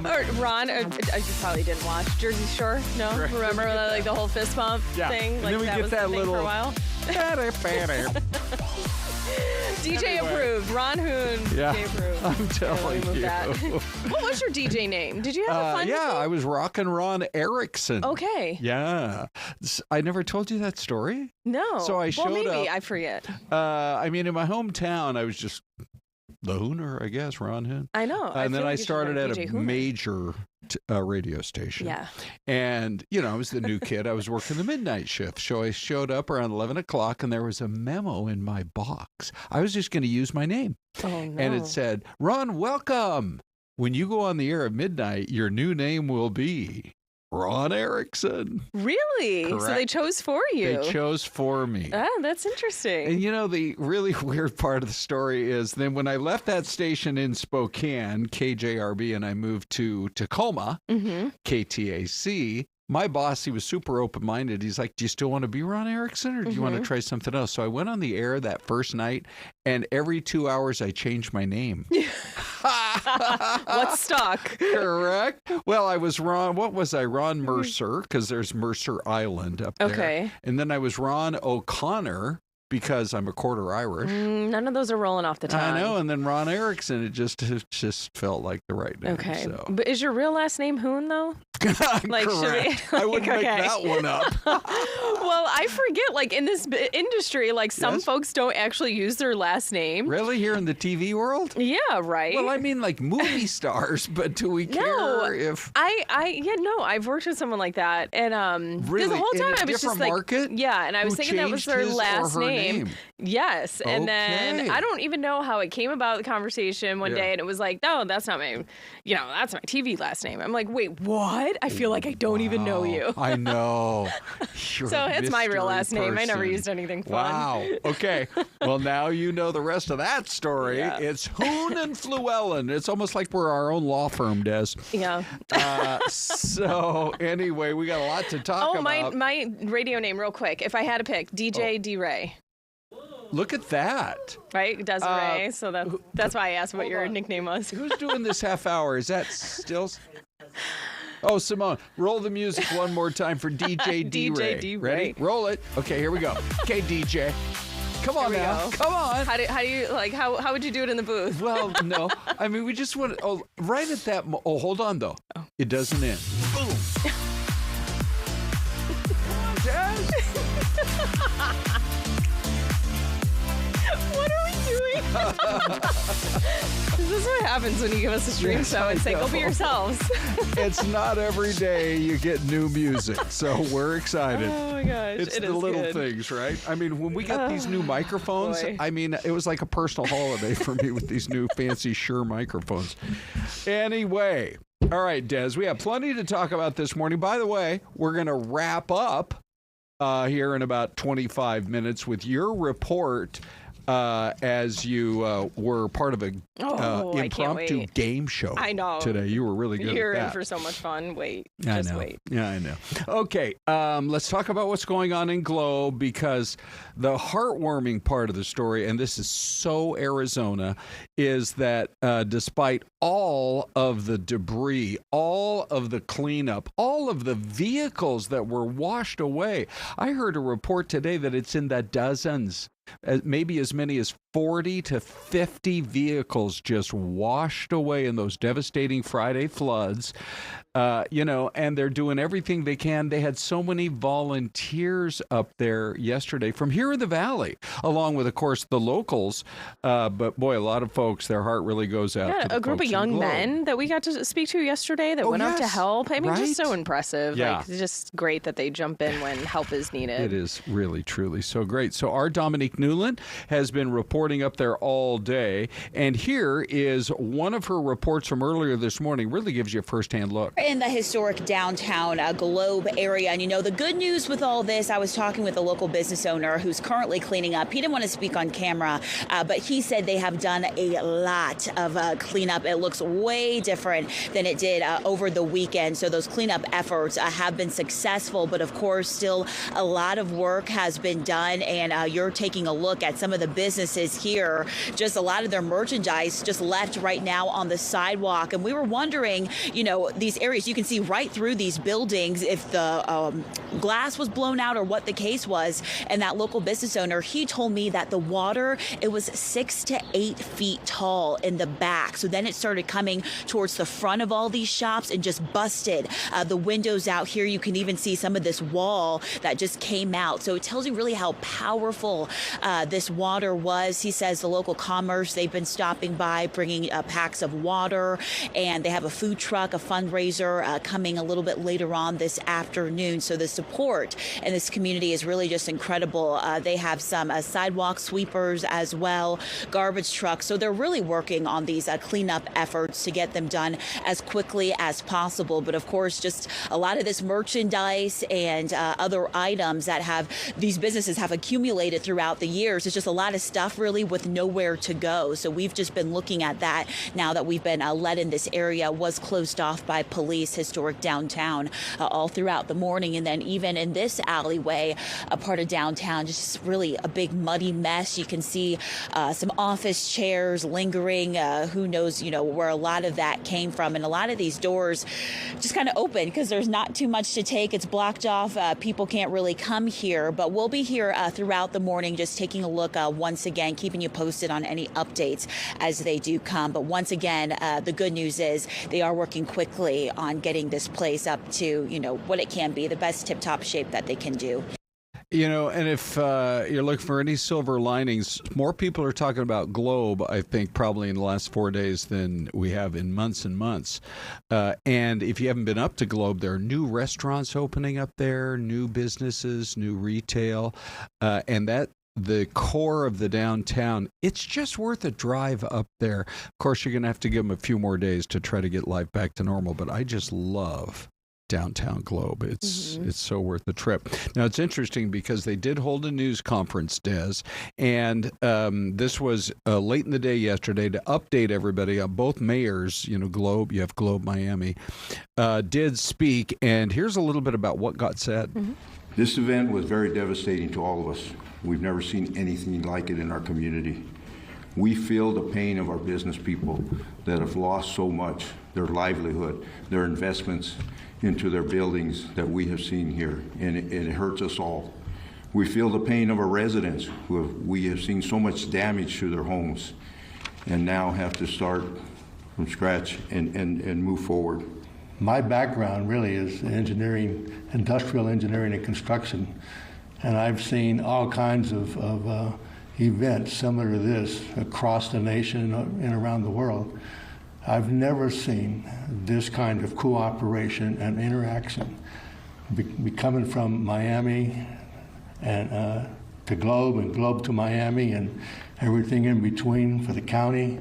Or Ron, you probably didn't watch Jersey Shore. No, Right. remember like the whole fist bump thing? And Like then we that get was that the thing little for a while. DJ Anyway. approved. Ron Hoon. Yeah, DJ approved. I'm telling remove you. that. What was your DJ name? Did you have a fun Yeah, nickname? I was Rockin' Ron Erickson. Okay. Yeah, I never told you that story. No. So I showed maybe up. I forget. I mean, in my hometown, I was just the Hooner, I guess, Ron Hoon. I know. And then feel I like you should started have at DJ a Hooner. major radio station. Yeah. And, I was the new kid. I was working the midnight shift. So I showed up around 11 o'clock and there was a memo in my box. I was just going to use my name. Oh, no. And it said, Ron, welcome. When you go on the air at midnight, your new name will be Ron Erickson. Really? So they Correct. chose for you. They chose for me. Oh, that's interesting. And the really weird part of the story is then when I left that station in Spokane, KJRB, and I moved to Tacoma, KTAC, my boss, he was super open-minded. He's like, do you still want to be Ron Erickson or do you want to try something else? So I went on the air that first night, and every 2 hours I changed my name. What stuck? Correct. Well, I was Ron. What was I? Ron Mercer, because there's Mercer Island up there. Okay. And then I was Ron O'Connor because I'm a quarter Irish. None of those are rolling off the tongue. I know. And then Ron Erickson, it just felt like the right name. Okay. So. But is your real last name Hoon, though? Like, Correct. I wouldn't make that one up. Well, I forget, like, in this industry, like, some folks don't actually use their last name. Really? Here in the TV world? Yeah, right. Well, I mean, like movie stars, but do we care if... I've worked with someone like that. And, Really? the whole In time a I was just different like... market? Yeah, and I was Who thinking that was changed their his or last her name? Yes, and then Okay. I don't even know how it came about the conversation one day, and it was like, no, that's not my, that's my TV last name. I'm like, wait, what? I feel like I don't even know you. I know. You're So a it's my real mystery last name. I never person. used anything fun. Wow. Okay. Well, now you know the rest of that story. Yeah. It's Hoon and Fluellen. It's almost like we're our own law firm, Des. Yeah. So anyway, we got a lot to talk about. my radio name, real quick. If I had to pick, DJ D-Ray. Look at that. Right? Desiree. So that's why I asked what your nickname was. Who's doing this half hour? Is that still... Oh, Simone, roll the music one more time for DJ D-Ray. DJ D-Ray. Ready? Roll it. Okay, here we go. Okay, DJ. Come on now. Come on. How do you, like, how would you do it in the booth? Well, no. I mean, we just want to... right at that... hold on, though. It doesn't end. Boom. Jazz. What are we doing? This is what happens when you give us a stream Yes, show and I say, go be know. yourselves. It's not every day you get new music, so we're excited. Oh my gosh. It's it the is little good. things, right? I mean, when we got these new microphones, boy. I mean, it was like a personal holiday for me with these new fancy Shure microphones. Anyway, all right, Des, we have plenty to talk about this morning. By the way, we're going to wrap up here in about 25 minutes with your report as you were part of a I can't impromptu wait. game show. I know. Today, you were really good You're at that. in for so much fun. Wait. I Just know. wait. Yeah, I know. Okay, let's talk about what's going on in Globe, because the heartwarming part of the story, and this is so Arizona, is that despite all of the debris, all of the cleanup, all of the vehicles that were washed away, I heard a report today that it's in the dozens. Maybe as many as 40 to 50 vehicles just washed away in those devastating Friday floods. And they're doing everything they can. They had so many volunteers up there yesterday from here in the valley, along with, of course, the locals. But boy, a lot of folks, their heart really goes out to the A group of folks in young Globe. men that we got to speak to yesterday that went out to yes. help. I mean, just Right? so impressive. Yeah. Like, it's just great that they jump in when help is needed. It is really, truly so great. So our Dominique Newland has been reporting reporting up there all day. And here is one of her reports from earlier this morning. Really gives you a firsthand look. In the historic downtown Globe area. And the good news with all this, I was talking with a local business owner who's currently cleaning up. He didn't want to speak on camera, but he said they have done a lot of cleanup. It looks way different than it did over the weekend. So those cleanup efforts have been successful, but of course, still a lot of work has been done. And you're taking a look at some of the businesses here. Just a lot of their merchandise just left right now on the sidewalk. And we were wondering, these areas, you can see right through these buildings if the glass was blown out or what the case was. And that local business owner, he told me that the water, it was 6 to 8 feet tall in the back. So then it started coming towards the front of all these shops and just busted the windows out here. You can even see some of this wall that just came out. So it tells you really how powerful this water was. He says the local commerce, they've been stopping by, bringing packs of water, and they have a food truck, a fundraiser coming a little bit later on this afternoon. So the support in this community is really just incredible. They have some sidewalk sweepers as well, garbage trucks. So they're really working on these cleanup efforts to get them done as quickly as possible. But of course, just a lot of this merchandise and other items that these businesses have accumulated throughout the years. It's just a lot of stuff really with nowhere to go. So we've just been looking at that now that we've been let in. This area was closed off by police, historic downtown, all throughout the morning. And then even in this alleyway, a part of downtown, just really a big muddy mess. You can see some office chairs lingering. Who knows, where a lot of that came from. And a lot of these doors just kind of open because there's not too much to take. It's blocked off. People can't really come here, but we'll be here throughout the morning, just taking a look once again, keeping you posted on any updates as they do come. But once again, the good news is they are working quickly on getting this place up to, what it can be, the best tip-top shape that they can do. And if you're looking for any silver linings, more people are talking about Globe, I think, probably in the last 4 days than we have in months and months. And if you haven't been up to Globe, there are new restaurants opening up there, new businesses, new retail, and that the core of the downtown, it's just worth a drive up there. Of course, you're going to have to give them a few more days to try to get life back to normal, but I just love downtown Globe. It's so worth the trip. Now, it's interesting because they did hold a news conference, Des, and this was late in the day yesterday to update everybody on both mayors, Globe, you have Globe Miami, did speak, and here's a little bit about what got said. This event was very devastating to all of us. We've never seen anything like it in our community. We feel the pain of our business people that have lost so much, their livelihood, their investments into their buildings that we have seen here, and it hurts us all. We feel the pain of our residents we have seen so much damage to their homes and now have to start from scratch and move forward. My background really is engineering, industrial engineering and construction, and I've seen all kinds of events similar to this across the nation and around the world. I've never seen this kind of cooperation and interaction. Coming from Miami and to Globe and Globe to Miami and everything in between for the county,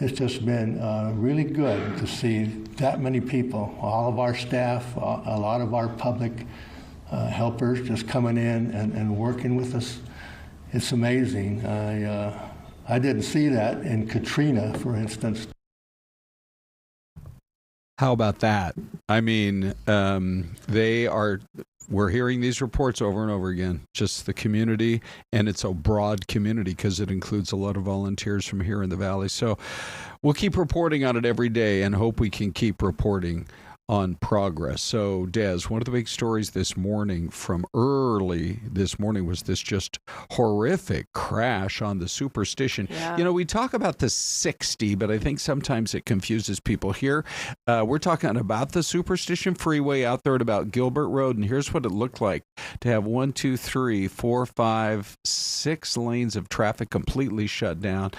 it's just been really good to see that many people, all of our staff, a lot of our public helpers just coming in and working with us. It's amazing. I didn't see that in Katrina, for instance. How about that? I mean, we're hearing these reports over and over again, just the community, and it's a broad community because it includes a lot of volunteers from here in the Valley. So we'll keep reporting on it every day and hope we can keep reporting on progress. So, Des, one of the big stories this morning from early this morning was this just horrific crash on the Superstition. Yeah. We talk about the 60, but I think sometimes it confuses people here. We're talking about the Superstition Freeway out there at about Gilbert Road, and here's what it looked like to have 1, 2, 3, 4, 5, 6 lanes of traffic completely shut down.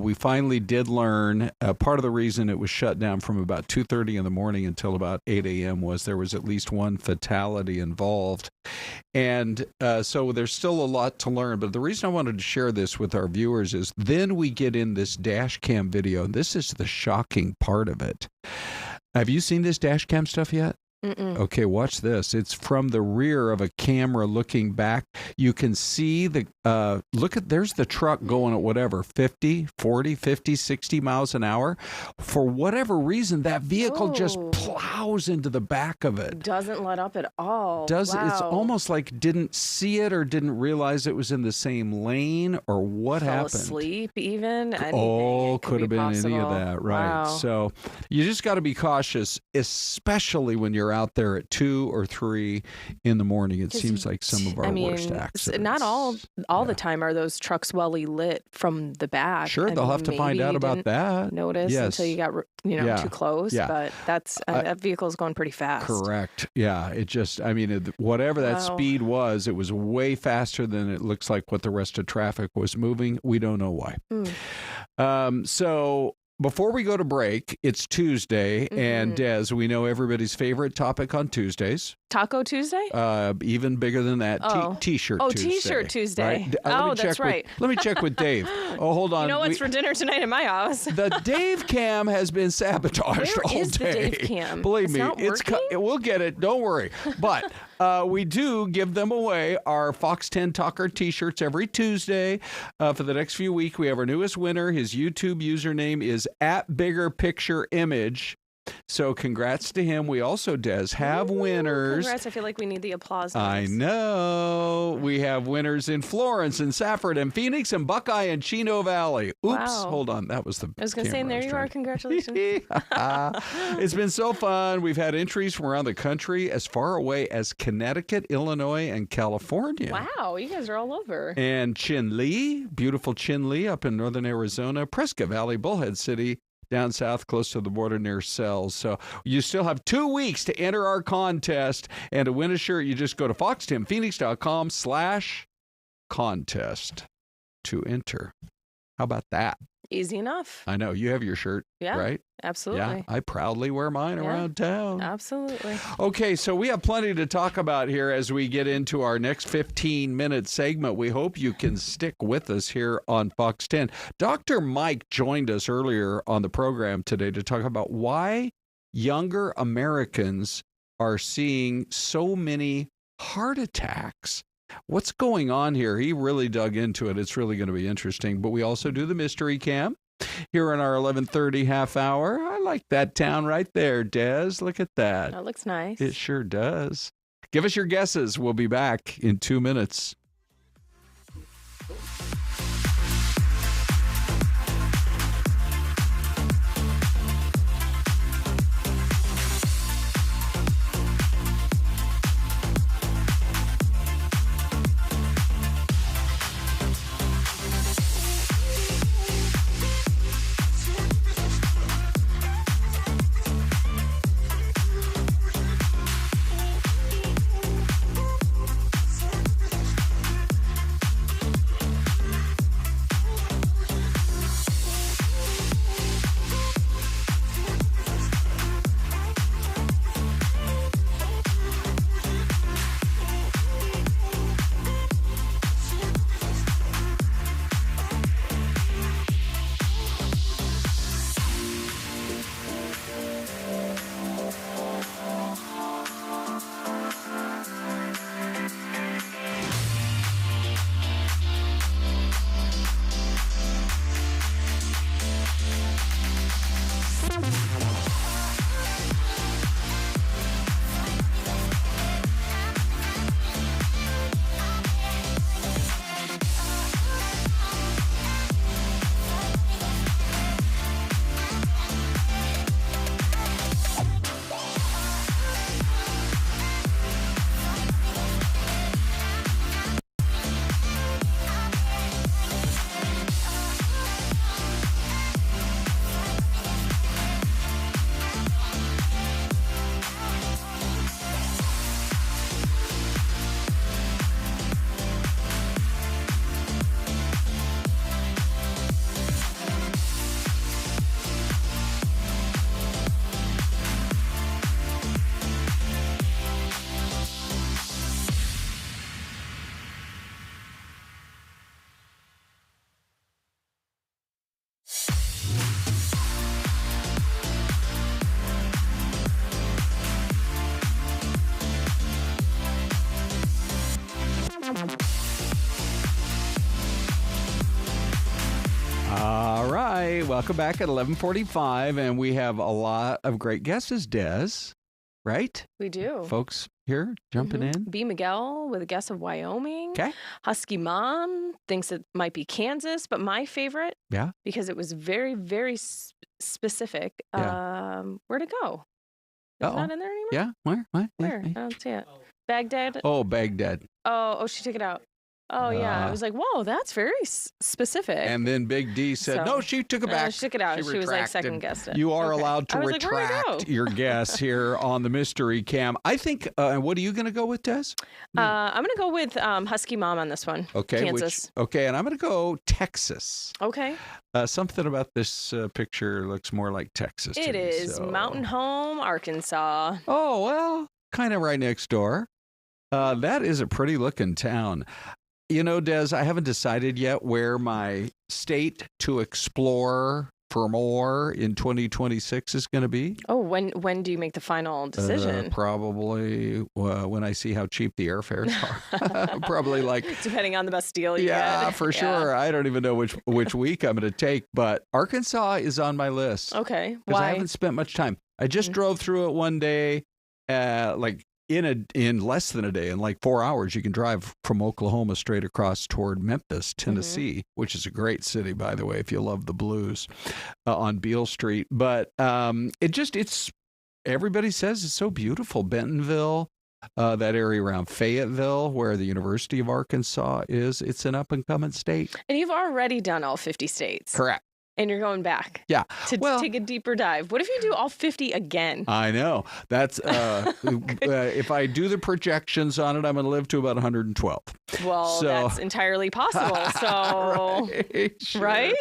We finally did learn part of the reason it was shut down from about 2:30 in the morning until about 8 a.m. was there was at least one fatality involved. And so there's still a lot to learn. But the reason I wanted to share this with our viewers is then we get in this dash cam video. And this is the shocking part of it. Have you seen this dash cam stuff yet? Mm-mm. Okay, watch this. It's from the rear of a camera looking back. You can see there's the truck going at whatever, 50, 40, 50, 60 miles an hour. For whatever reason, that vehicle just plows into the back of it. Doesn't let up at all. It's Wow. almost like didn't see it or didn't realize it was in the same lane or what Fell happened. asleep even. Could have been any of that, right? Wow. So you just got to be cautious, especially when you're out there at 2 or 3 in the morning. It seems like some of our worst accidents. Not all the time are those trucks welly lit from the back. Sure, they'll have to find out about that. Notice until you got too close. Yeah. But that's that vehicle's going pretty fast. Correct. Yeah. It just, whatever that speed was, it was way faster than it looks like what the rest of traffic was moving. We don't know why. So before we go to break, it's Tuesday, and Des, we know everybody's favorite topic on Tuesdays. Taco Tuesday? Even bigger than that, T-shirt Tuesday. T-shirt Tuesday. Right? That's right. Let me check with Dave. Oh, hold on. You know what's for dinner tonight in my house? The Dave Cam has been sabotaged all day. Where is the Dave Cam? Believe me, not we'll get it. Don't worry. But we do give them away, our Fox 10 Talker T-shirts every Tuesday. For the next few weeks, we have our newest winner. His YouTube username is @BiggerPictureImage. So congrats to him. We also, Des, have winners. Congrats. I feel like we need the applause. I know. We have winners in Florence and Safford and Phoenix and Buckeye and Chino Valley. Oops. Wow. Hold on. That was the I was going to say, and there you are. Congratulations. It's been so fun. We've had entries from around the country as far away as Connecticut, Illinois, and California. Wow. You guys are all over. And Chin Lee, beautiful Chin Lee up in northern Arizona, Prescott Valley, Bullhead City, down south close to the border near Sells. So you still have 2 weeks to enter our contest, and to win a shirt, you just go to fox10phoenix.com/contest to enter. How about that? Easy enough. I know. You have your shirt, Yeah, right? absolutely. Yeah, I proudly wear mine around town. Absolutely. Okay, so we have plenty to talk about here as we get into our next 15-minute segment. We hope you can stick with us here on Fox 10. Dr. Mike joined us earlier on the program today to talk about why younger Americans are seeing so many heart attacks. What's going on here? He really dug into it. It's really going to be interesting. But we also do the mystery cam here in our 11:30 half hour. I like that town right there, Des. Look at that. That looks nice. It sure does. Give us your guesses. We'll be back in 2 minutes. welcome back at 11:45, and we have a lot of great guesses, Des, right? We do. Folks here jumping in. B. Miguel with a guess of Wyoming. Okay. Husky Mom thinks it might be Kansas, but my favorite, because it was very, very specific, where to go. It's not in there anymore? Yeah, where? What? Where? I don't see it. Baghdad? Oh, Baghdad. Oh, she took it out. Oh, yeah. I was like, whoa, that's very specific. And then Big D said, no, she took it back. She took it out. She was like second-guessed it. You are allowed to I was like, where'd it retract go? your guess here on the Mystery Cam. I think, what are you going to go with, Des? I'm going to go with Husky Mom on this one. Okay. Kansas. And I'm going to go Texas. Okay. Something about this picture looks more like Texas. It is Mountain Home, Arkansas. Oh, well, kind of right next door. That is a pretty looking town. You know, Des, I haven't decided yet where my state to explore for more in 2026 is going to be. Oh, when do you make the final decision? Probably when I see how cheap the airfares are. Probably like depending on the best deal you get. For sure. I don't even know which week I'm going to take, but Arkansas is on my list. Okay. Because Why? I haven't spent much time. I just drove through it one day, in less than a day, in like 4 hours, you can drive from Oklahoma straight across toward Memphis, Tennessee, which is a great city, by the way, if you love the blues, on Beale Street. But it's everybody says it's so beautiful. Bentonville, that area around Fayetteville, where the University of Arkansas is, it's an up and coming state. And you've already done all 50 states. Correct. And you're going back. Yeah. To take a deeper dive. What if you do all 50 again? I know. That's if I do the projections on it, I'm going to live to about 112. Well, that's entirely possible. So, right?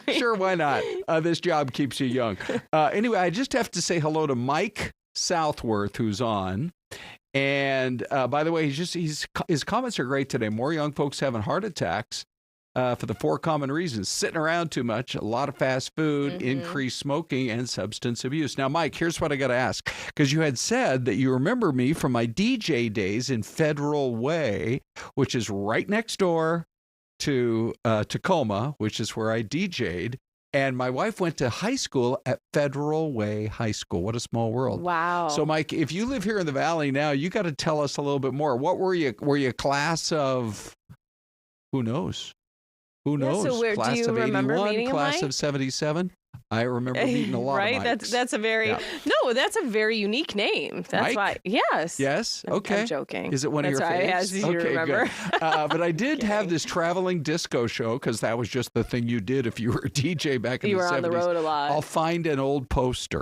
Sure, why not? This job keeps you young. Anyway, I just have to say hello to Mike Southworth, who's on. And by the way, his comments are great today. More young folks having heart attacks. For the 4 common reasons: sitting around too much, a lot of fast food, increased smoking, and substance abuse. Now, Mike, here's what I got to ask, because you had said that you remember me from my DJ days in Federal Way, which is right next door to Tacoma, which is where I DJ'd. And my wife went to high school at Federal Way High School. What a small world. Wow. So, Mike, if you live here in the Valley now, you got to tell us a little bit more. What were you? Were you a class of, who knows? Who knows? So class do you of remember 81, meeting class him, of 77. I remember meeting a lot right? of Mikes. That's a very that's a very unique name. That's Mike? why. Yes. Yes. Okay. I'm joking. Is it one of your faves? That's why I asked you to remember. Good. But I did have this traveling disco show, because that was just the thing you did if you were a DJ back in the 70s. You were on the road a lot. I'll find an old poster.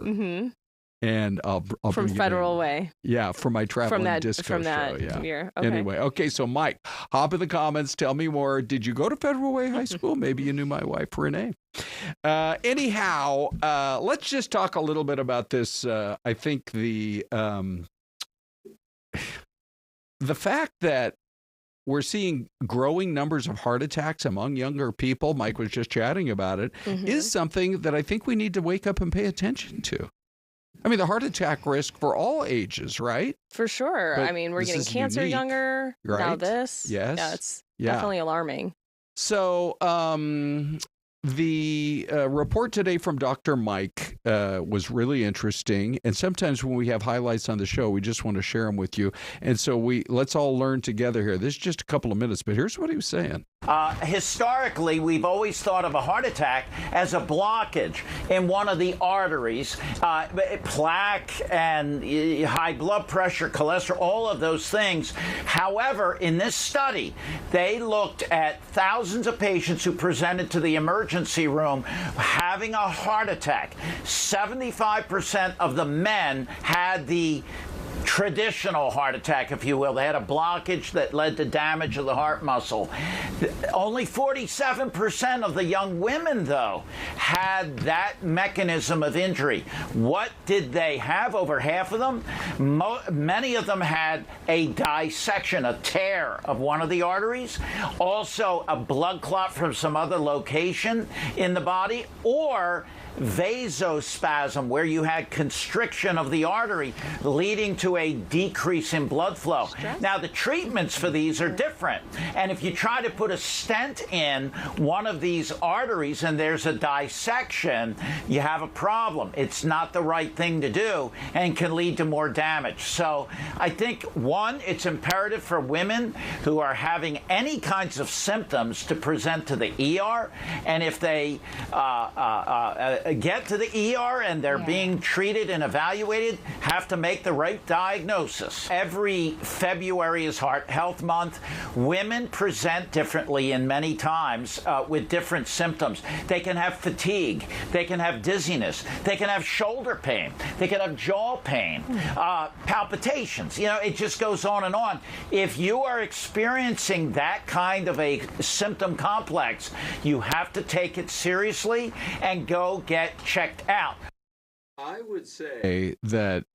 And I'll from bring Federal it in. Way. Yeah, from my traveling disco from that show. Yeah. year. Okay. Anyway, okay, so Mike, hop in the comments. Tell me more. Did you go to Federal Way High School? Maybe you knew my wife, Renee. Anyhow, let's just talk a little bit about this. I think the fact that we're seeing growing numbers of heart attacks among younger people, Mike was just chatting about it, is something that I think we need to wake up and pay attention to. I mean, the heart attack risk for all ages, right? For sure. But I mean, we're this getting is cancer unique, younger. right? Now this. Yes. Yeah, it's definitely alarming. So the report today from Dr. Mike was really interesting. And sometimes when we have highlights on the show, we just want to share them with you. And so let's all learn together here. This is just a couple of minutes, but here's what he was saying. Historically, we've always thought of a heart attack as a blockage in one of the arteries, plaque and high blood pressure, cholesterol, all of those things. However, in this study, they looked at thousands of patients who presented to the emergency room having a heart attack. 75% of the men had the traditional heart attack, if you will. They had a blockage that led to damage of the heart muscle. Only 47% of the young women, though, had that mechanism of injury. What did they have? Over half of them? Many of them had a dissection, a tear of one of the arteries, also a blood clot from some other location in the body, or vasospasm, where you had constriction of the artery, leading to a decrease in blood flow. Now, the treatments for these are different. And if you try to put a stent in one of these arteries and there's a dissection, you have a problem. It's not the right thing to do and can lead to more damage. So I think, one, it's imperative for women who are having any kinds of symptoms to present to the ER. And if they get to the ER and they're being treated and evaluated, have to make the right diagnosis. Every February is Heart Health Month. Women present differently and many times with different symptoms. They can have fatigue. They can have dizziness. They can have shoulder pain. They can have jaw pain, palpitations. You know, it just goes on and on. If you are experiencing that kind of a symptom complex, you have to take it seriously and go get checked out. I would say that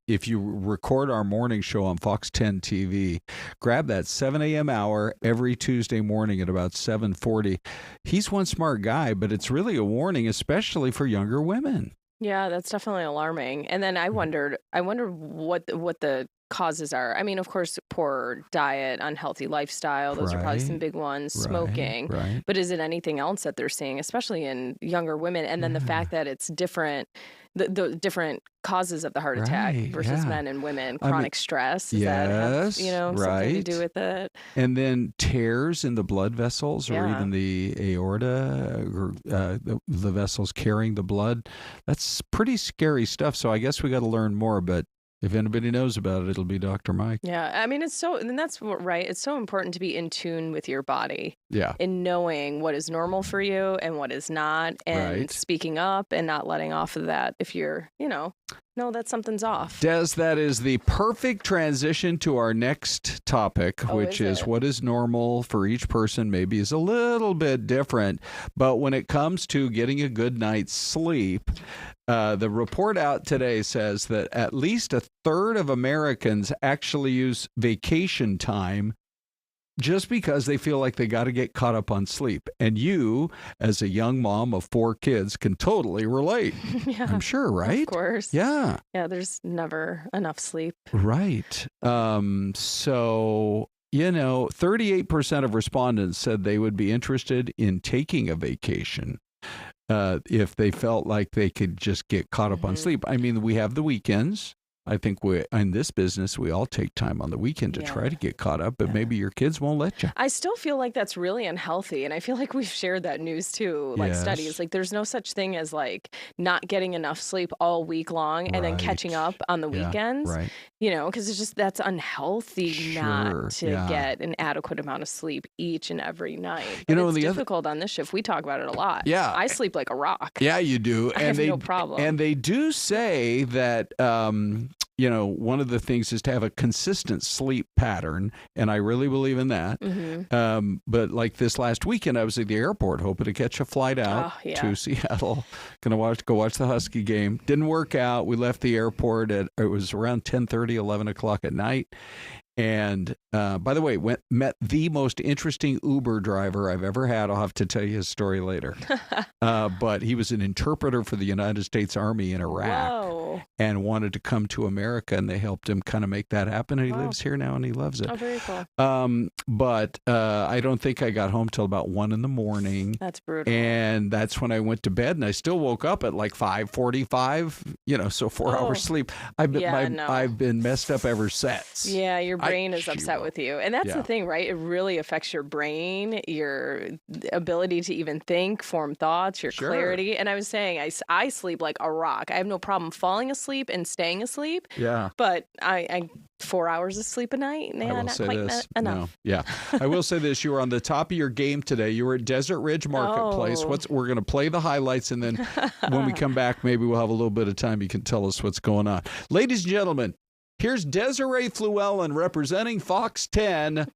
if you record our morning show on Fox 10 TV, grab that 7 a.m. hour every Tuesday morning at about 7:40. He's one smart guy, but it's really a warning, especially for younger women. Yeah, that's definitely alarming. And then I wondered what the causes are. I mean, of course, poor diet, unhealthy lifestyle, those are probably some big ones, smoking. Right. But is it anything else that they're seeing, especially in younger women? And then the fact that it's different, the different causes of the heart attack versus men and women, chronic stress, does that have, something to do with it? And then tears in the blood vessels or even the aorta, or the vessels carrying the blood. That's pretty scary stuff. So I guess we got to learn more, but if anybody knows about it, it'll be Dr. Mike. Yeah, I mean, and that's right. It's so important to be in tune with your body. Yeah. In knowing what is normal for you and what is not, and speaking up and not letting off of that if you're, know that something's off. Des, that is the perfect transition to our next topic, which is what is normal for each person maybe is a little bit different. But when it comes to getting a good night's sleep, the report out today says that at least a third of Americans actually use vacation time just because they feel like they got to get caught up on sleep. And you, as a young mom of 4 kids, can totally relate. Yeah, I'm sure, right? Of course. Yeah. Yeah, there's never enough sleep. Right. So, 38% of respondents said they would be interested in taking a vacation if they felt like they could just get caught up on sleep. I mean, we have the weekends. I think in this business, we all take time on the weekend to try to get caught up, but maybe your kids won't let you. I still feel like that's really unhealthy. And I feel like we've shared that news too, like studies. Like there's no such thing as like not getting enough sleep all week long and then catching up on the weekends, because it's just, that's unhealthy not to get an adequate amount of sleep each and every night. But it's difficult on this shift. We talk about it a lot. Yeah. I sleep like a rock. Yeah, you do. I have no problem. And they do say that, one of the things is to have a consistent sleep pattern, and I really believe in that. But like this last weekend, I was at the airport hoping to catch a flight out to Seattle. Go watch the Husky game. Didn't work out. We left the airport it was around 10:30, 11 o'clock at night. And by the way, met the most interesting Uber driver I've ever had. I'll have to tell you his story later. But he was an interpreter for the United States Army in Iraq and wanted to come to America, and they helped him kind of make that happen. And he lives here now, and he loves it. Oh, very cool. But I don't think I got home till about 1 a.m. That's brutal. And that's when I went to bed, and I still woke up at like 5:45. So 4 hours sleep. I've been messed up ever since. Yeah, your brain is upset with you. And that's the thing, right? It really affects your brain, your ability to even think, form thoughts, your clarity. And I was saying, I sleep like a rock. I have no problem falling asleep and staying asleep. Yeah. But I 4 hours of sleep a night, not quite enough. No. Yeah. I will say this. You were on the top of your game today. You were at Desert Ridge Marketplace. We're going to play the highlights, and then when we come back, maybe we'll have a little bit of time. You can tell us what's going on. Ladies and gentlemen, here's Desiree Fluellen representing Fox 10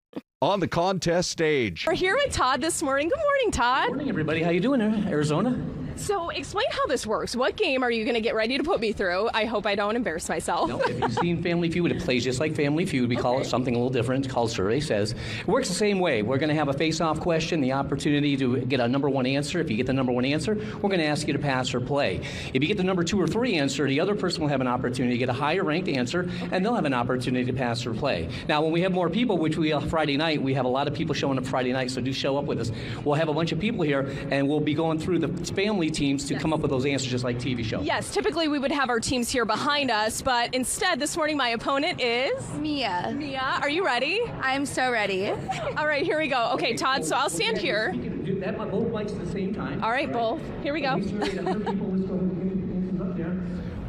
on the contest stage. We're here with Todd this morning. Good morning, Todd. Good morning, everybody. How you doing, Arizona? So explain how this works. What game are you going to get ready to put me through? I hope I don't embarrass myself. No, if you've seen Family Feud, it plays just like Family Feud. We call it something a little different. It's called Survey Says. It works the same way. We're going to have a face-off question, the opportunity to get a number one answer. If you get the number one answer, we're going to ask you to pass or play. If you get the number 2 or 3 answer, the other person will have an opportunity to get a higher ranked answer, and they'll have an opportunity to pass or play. Now, when we have more people, which we Friday night, we have a lot of people showing up Friday night, so do show up with us. We'll have a bunch of people here, and we'll be going through the family teams to come up with those answers just like TV show. Yes, typically we would have our teams here behind us, but instead this morning my opponent is Mia. Mia, are you ready? I'm so ready. All right, here we go. Okay, Todd, so I'll stand here. You can do that by both mics at the same time. All right, both. Here we go.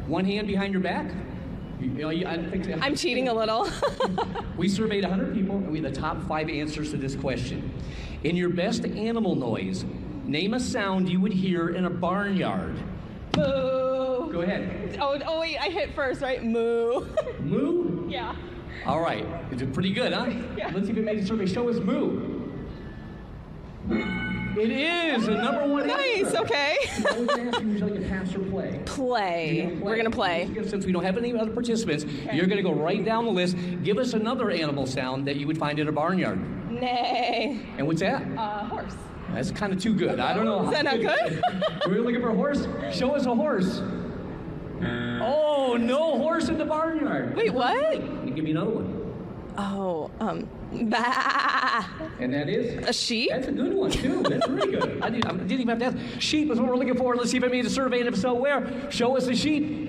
One hand behind your back. I'm cheating a little. We surveyed 100 people, and we had the top 5 answers to this question. In your best animal noise, name a sound you would hear in a barnyard. Moo. Go ahead. Oh wait, I hit first, right? Moo. Moo? Yeah. All right. You did pretty good, huh? Yeah. Let's see if it made the survey. Show us moo. It is the number 1 Nice, answer. okay. I was asking, would you like to pass or play? Play. We're going to play. Since we don't have any other participants, you're going to go right down the list. Give us another animal sound that you would find in a barnyard. Nay. And what's that? Horse. That's kind of too good. I don't know. Is that not good? We're looking for a horse? Show us a horse. Oh, no horse in the barnyard. Wait, what? Give me another one. Oh, bah. And that is? A sheep? That's a good one, too. That's really good. I didn't even have to ask. Sheep is what we're looking for. Let's see if it made a survey, and if so, where? Show us the sheep.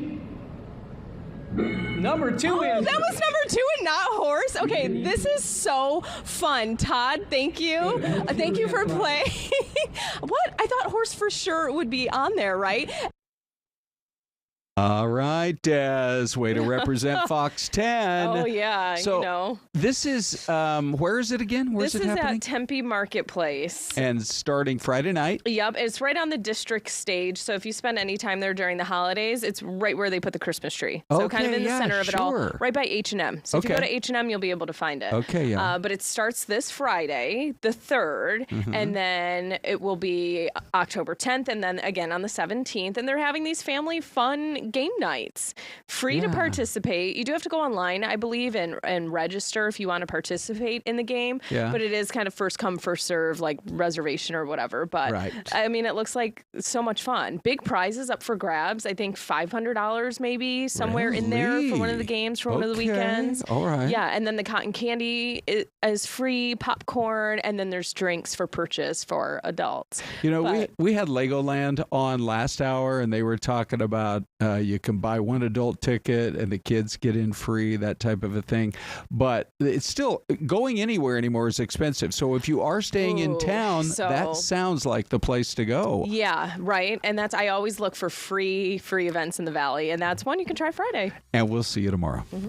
Number 2 Oh, is... that was number 2 and not horse? Okay, this is so fun. Todd, thank you. Thank you for playing. What? I thought horse for sure would be on there, right? All right, Des, way to represent Fox 10. Oh, yeah, so you know. This is, where is it again? Where's This it is happening? at Tempe Marketplace. And starting Friday night? Yep, it's right on the district stage. So if you spend any time there during the holidays, it's right where they put the Christmas tree. So kind of in the center of it all, right by H&M. So if you go to H&M, you'll be able to find it. Okay, yeah. But it starts this Friday, the 3rd, and then it will be October 10th, and then again on the 17th. And they're having these family fun game nights, free to participate. You do have to go online, I believe, and register if you want to participate in the game. Yeah. But it is kind of first come, first serve, like reservation or whatever. But I mean, it looks like so much fun. Big prizes up for grabs. I think $500 maybe somewhere in there for one of the games for one of the weekends. All right. Yeah, and then the cotton candy is free, popcorn, and then there's drinks for purchase for adults. You know, we had Legoland on last hour, and they were talking about you can buy one adult ticket and the kids get in free, that type of a thing. But it's still, going anywhere anymore is expensive. So if you are staying in town, that sounds like the place to go. Yeah, right. And I always look for free events in the Valley, and that's one you can try Friday. And we'll see you tomorrow. Mm-hmm.